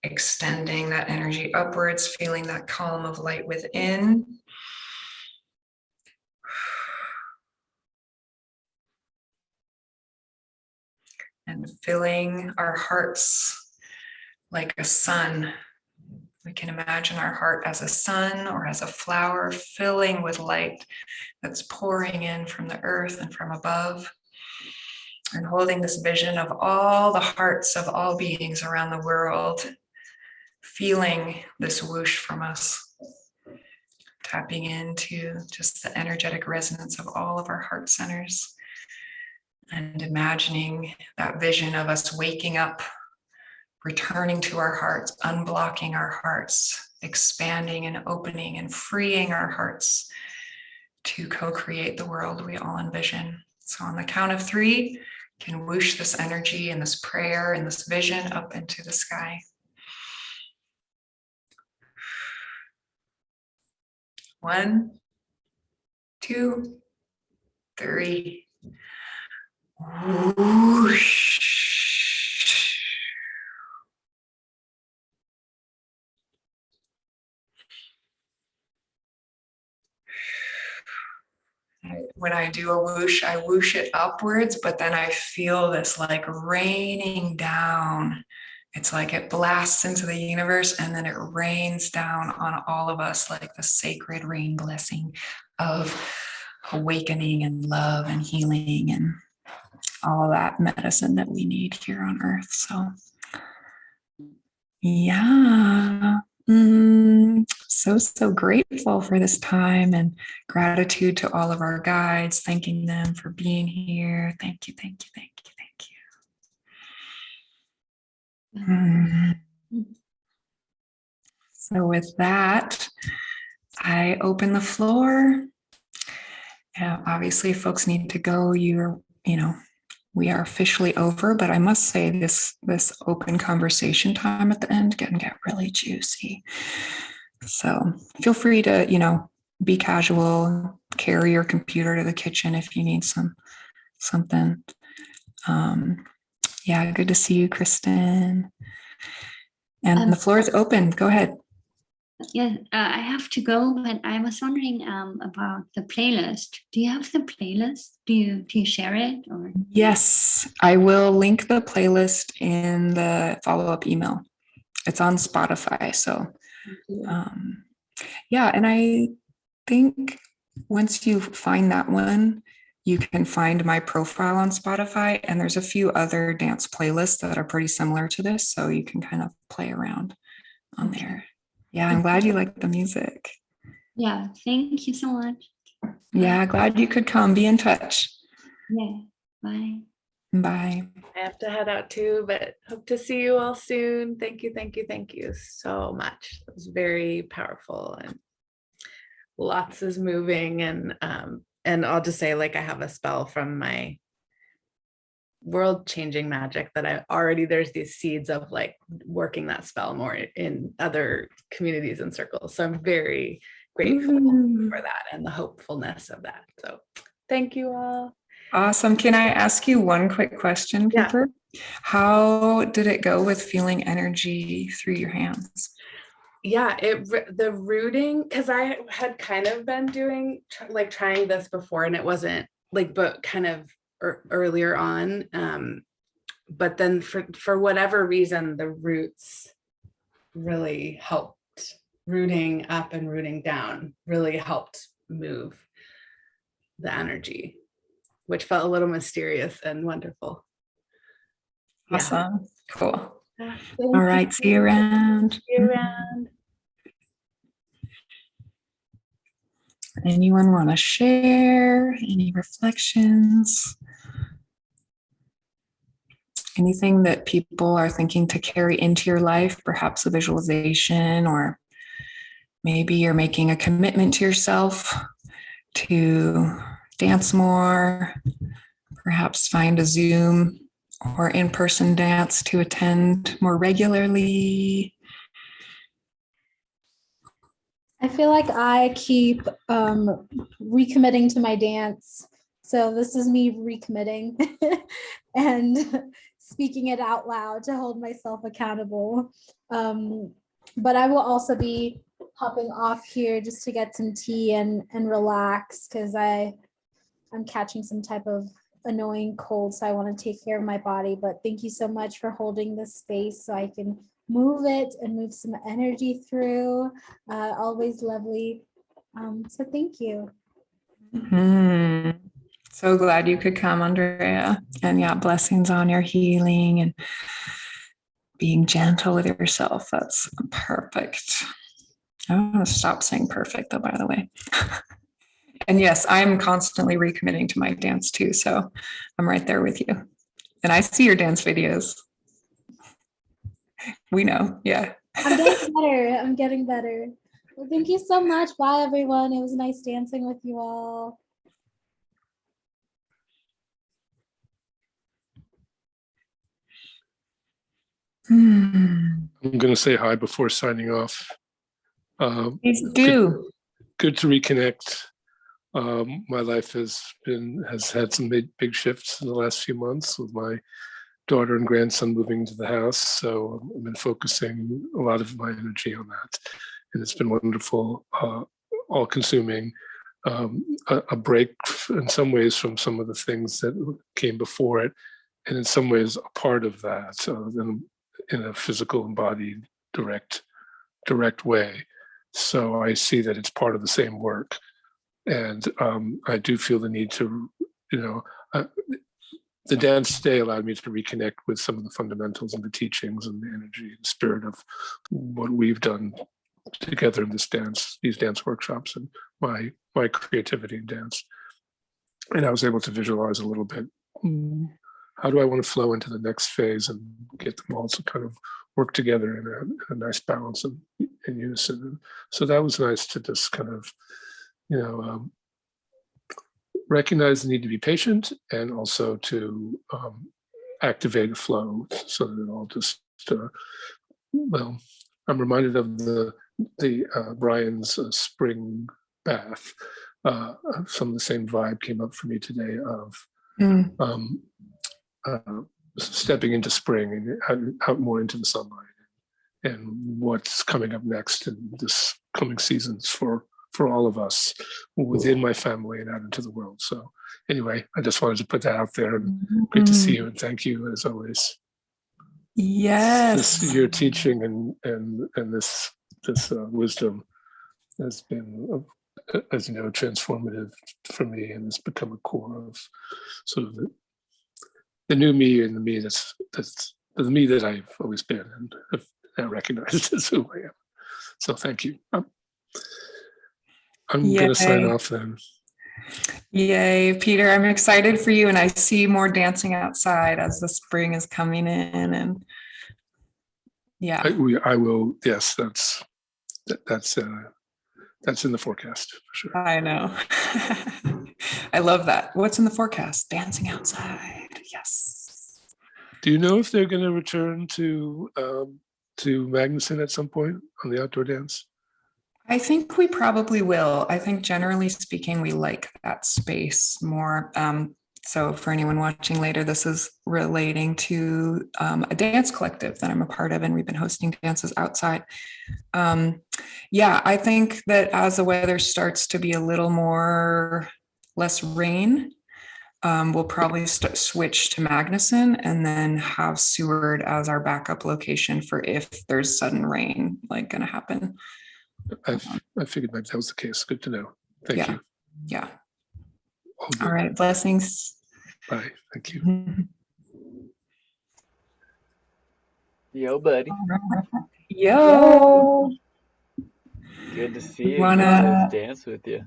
extending that energy upwards, feeling that column of light within. And filling our hearts like a sun. We can imagine our heart as a sun or as a flower, filling with light that's pouring in from the earth and from above. And holding this vision of all the hearts of all beings around the world, feeling this whoosh from us, tapping into just the energetic resonance of all of our heart centers, and imagining that vision of us waking up, returning to our hearts, unblocking our hearts, expanding and opening and freeing our hearts to co-create the world we all envision. So on the count of 3, can whoosh this energy and this prayer and this vision up into the sky. 1, 2, 3. Whoosh. When I do a whoosh, I whoosh it upwards, but then I feel this like raining down. It's like it blasts into the universe and then it rains down on all of us like the sacred rain blessing of awakening and love and healing and all of that medicine that we need here on earth. So yeah. So grateful for this time, and gratitude to all of our guides, thanking them for being here. Thank you. So with that, I open the floor. Obviously, if folks need to go, you're we are officially over, but I must say this open conversation time at the end can get really juicy. So feel free to, be casual, carry your computer to the kitchen if you need something. Yeah, good to see you, Kristen. And the floor is open. Go ahead. Yeah, I have to go, but I was wondering about the playlist. Do you have the playlist? Do you share it or? Yes, I will link the playlist in the follow-up email. It's on Spotify. So yeah, and I think once you find that one, you can find my profile on Spotify, and there's a few other dance playlists that are pretty similar to this, so you can kind of play around on there. Yeah, I'm glad you like the music. Yeah, thank you so much. Yeah, glad you could come. Be in touch. Yeah, bye. Bye. I have to head out too, but hope to see you all soon. Thank you so much. It was very powerful and lots is moving, and I'll just say, like, I have a spell from my world changing magic that there's these seeds of like working that spell more in other communities and circles. So I'm very grateful for that and the hopefulness of that. So thank you all. Awesome. Can I ask you one quick question, Yeah. Cooper? How did it go with feeling energy through your hands? Yeah, the rooting, because I had kind of been doing trying this before, and it wasn't but kind of earlier on, but then for whatever reason, the roots really helped. Rooting up and rooting down really helped move the energy, which felt a little mysterious and wonderful. Awesome. Cool. Yeah. All right. See you around. See you around. Anyone want to share any reflections? Anything that people are thinking to carry into your life, perhaps a visualization, or maybe you're making a commitment to yourself to dance more, perhaps find a Zoom or in-person dance to attend more regularly. I feel like I keep recommitting to my dance. So this is me recommitting and speaking it out loud to hold myself accountable. But I will also be hopping off here just to get some tea and relax, because I'm catching some type of annoying cold. So I want to take care of my body. But thank you so much for holding this space so I can move it and move some energy through. Always lovely. So thank you. So glad you could come, Andrea. And yeah, blessings on your healing and being gentle with yourself. That's perfect. I want to stop saying perfect though, by the way. And yes, I'm constantly recommitting to my dance too. So I'm right there with you. And I see your dance videos. We know. Yeah. I'm getting better. Well, thank you so much. Bye, everyone. It was nice dancing with you all. I'm going to say hi before signing off. Please do. Good to reconnect. My life has had some big shifts in the last few months with my daughter and grandson moving into the house. So I've been focusing a lot of my energy on that. And it's been wonderful, all consuming, a break in some ways from some of the things that came before it. And in some ways a part of that in a physical embodied direct way. So I see that it's part of the same work. And I do feel the need to, the dance today allowed me to reconnect with some of the fundamentals and the teachings and the energy and spirit of what we've done together in these dance workshops and my creativity in dance. And I was able to visualize a little bit, how do I want to flow into the next phase and get them all to kind of work together in a nice balance and in unison. And so that was nice to just kind of, recognize the need to be patient and also to activate a flow so that it all just, well, I'm reminded of the Brian's spring bath. Some of the same vibe came up for me today of stepping into spring and out more into the sunlight and what's coming up next in this coming seasons for all of us within my family and out into the world. So anyway, I just wanted to put that out there, and great to see you, and thank you as always. Yes. Your teaching and this wisdom has been, as you know, transformative for me, and has become a core of sort of the new me and the me that's the me that I've always been and have now recognized as who I am. So thank you. I'm going to sign off then. Yay, Peter. I'm excited for you, and I see more dancing outside as the spring is coming in, and yeah. I will, yes, that's in the forecast for sure. I know. I love that. What's in the forecast? Dancing outside. Yes. Do you know if they're going to return to Magnuson at some point on the outdoor dance? I think we probably will. I think generally speaking, we like that space more. So for anyone watching later, this is relating to a dance collective that I'm a part of, and we've been hosting dances outside. Yeah, I think that as the weather starts to be a little more less rain, we'll probably switch to Magnuson and then have Seward as our backup location for if there's sudden rain like going to happen. I figured maybe that was the case. Good to know. Thank you. Yeah. All right. Blessings. Bye. Thank you. Yo, buddy. Yo. Good to see you. Wanna Dance with you.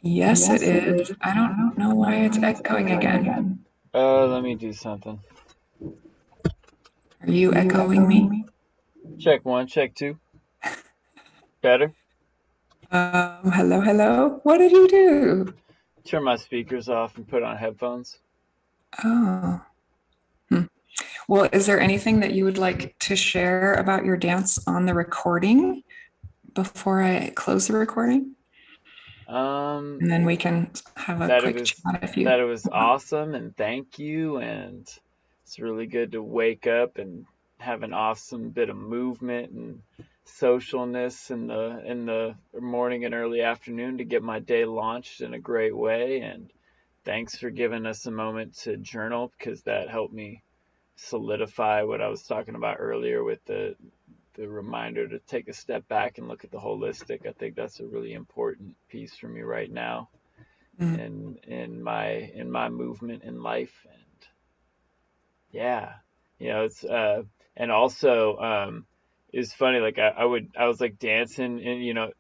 Yes, it is. I don't know why it's echoing again. Let me do something. Are you echoing me? Check 1, check 2. Better? Hello. What did you do? Turn my speakers off and put on headphones. Oh. Well, is there anything that you would like to share about your dance on the recording before I close the recording? And then we can have a quick chat if you. That it was awesome, and thank you, and it's really good to wake up and have an awesome bit of movement and socialness in the morning and early afternoon to get my day launched in a great way. And thanks for giving us a moment to journal, because that helped me solidify what I was talking about earlier with the reminder to take a step back and look at the holistic. I think that's a really important piece for me right now in my movement in life. And yeah, it's and also it's funny, like I was like dancing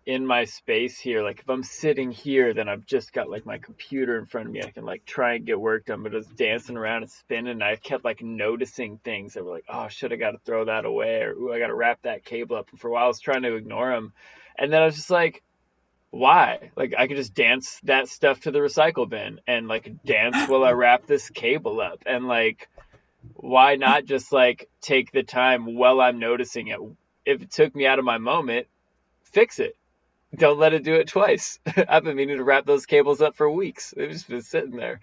in my space here. Like if I'm sitting here, then I've just got like my computer in front of me. I can like try and get work done, but I was dancing around and spinning, and I kept like noticing things that were like, oh shit, I got to throw that away, or ooh, I got to wrap that cable up. And for a while I was trying to ignore them, and then I was just like, why? Like I could just dance that stuff to the recycle bin and like dance while I wrap this cable up, and like, why not just like take the time while I'm noticing it? If it took me out of my moment, fix it. Don't let it do it twice. I've been meaning to wrap those cables up for weeks. They've just been sitting there.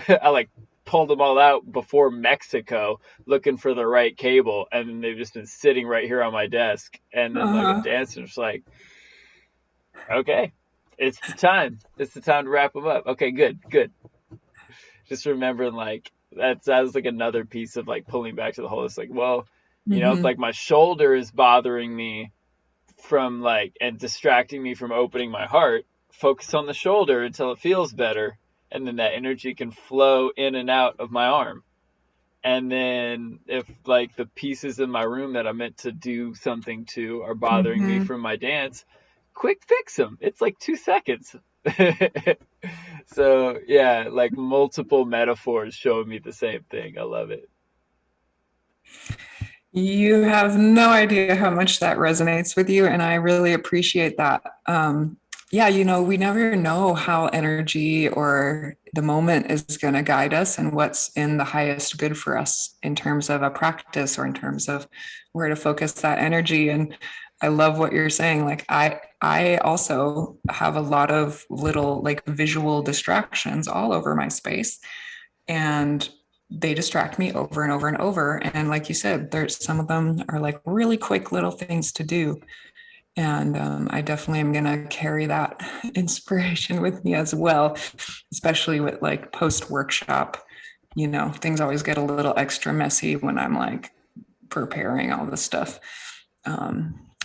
I like pulled them all out before Mexico looking for the right cable, and they've just been sitting right here on my desk. And then like I'm dancing, just like, okay, it's the time. It's the time to wrap them up. Okay, good. Just remembering like that was like another piece of like pulling back to the whole. It's like, well, if like my shoulder is bothering me from like and distracting me from opening my heart, focus on the shoulder until it feels better, and then that energy can flow in and out of my arm. And then if like the pieces in my room that I meant to do something to are bothering me from my dance, quick fix them. It's like 2 seconds. So yeah, like multiple metaphors showing me the same thing. I love it. You have no idea how much that resonates with you, and I really appreciate that. yeah, we never know how energy or the moment is going to guide us and what's in the highest good for us in terms of a practice or in terms of where to focus that energy. And I love what you're saying. Like I also have a lot of little like visual distractions all over my space, and they distract me over and over and over. And like you said, there's some of them are like really quick little things to do. And I definitely am going to carry that inspiration with me as well, especially with like post workshop. Things always get a little extra messy when I'm like preparing all this stuff.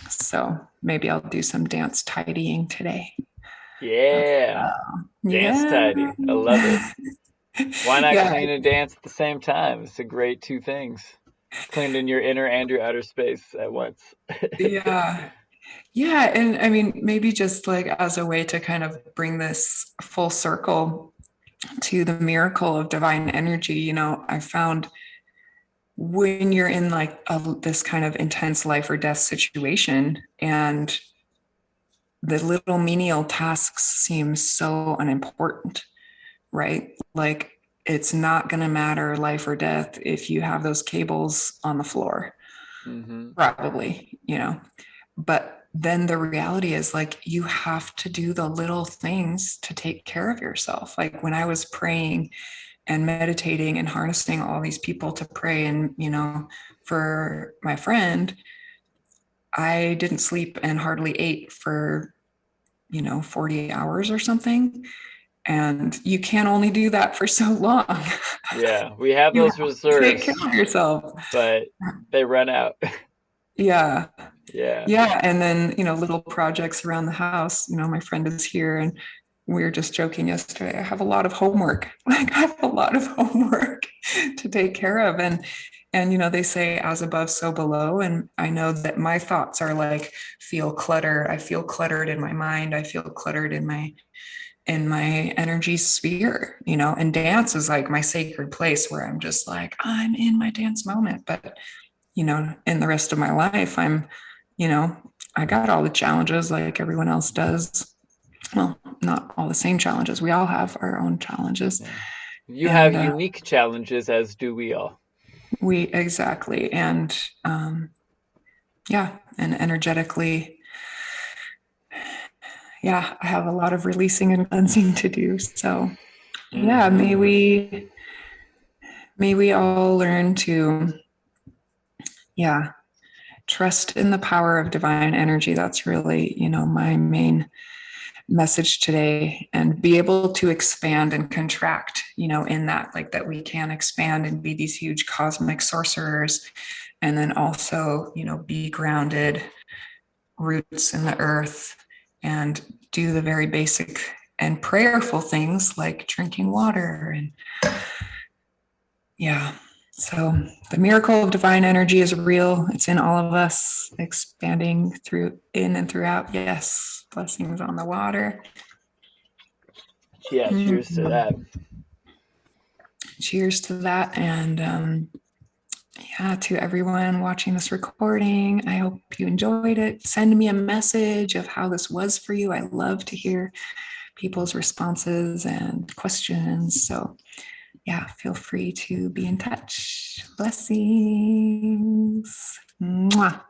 So maybe I'll do some dance tidying today. Yeah. Dance Yeah. tidy. I love it. Why not Yeah. clean and dance at the same time? It's a great two things. Cleaning your inner and your outer space at once. Yeah. Yeah. And I mean, maybe just like as a way to kind of bring this full circle to the miracle of divine energy, I found when you're in like this kind of intense life or death situation and the little menial tasks seem so unimportant, right? Like it's not going to matter life or death if you have those cables on the floor, probably, but then the reality is like you have to do the little things to take care of yourself. Like when I was praying and meditating and harnessing all these people to pray and for my friend, I didn't sleep and hardly ate for 40 hours or something, and you can only do that for so long. Yeah, we have You those have to take reserves, care of yourself, but they run out. yeah. Yeah. Yeah. And then, little projects around the house. My friend is here and we were just joking yesterday. I have a lot of homework. Like I have a lot of homework to take care of. And they say as above, so below. And I know that my thoughts are like feel cluttered. I feel cluttered in my mind. I feel cluttered in my energy sphere, and dance is like my sacred place where I'm just like, I'm in my dance moment. But, in the rest of my life, I'm, I got all the challenges like everyone else does. Well, not all the same challenges. We all have our own challenges. You have unique challenges, as do we all. Exactly. And yeah, and energetically, yeah, I have a lot of releasing and cleansing to do. So yeah, may we all learn to, yeah, trust in the power of divine energy. That's really, my main message today, and be able to expand and contract, in that, like that we can expand and be these huge cosmic sorcerers, and then also, be grounded roots in the earth and do the very basic and prayerful things like drinking water. And yeah, so the miracle of divine energy is real. It's in all of us, expanding through in and throughout. Yes, blessings on the water. Yeah, cheers to that. Cheers to that. And yeah, to everyone watching this recording, I hope you enjoyed it. Send me a message of how this was for you. I love to hear people's responses and questions. So yeah, feel free to be in touch. Blessings. Mwah.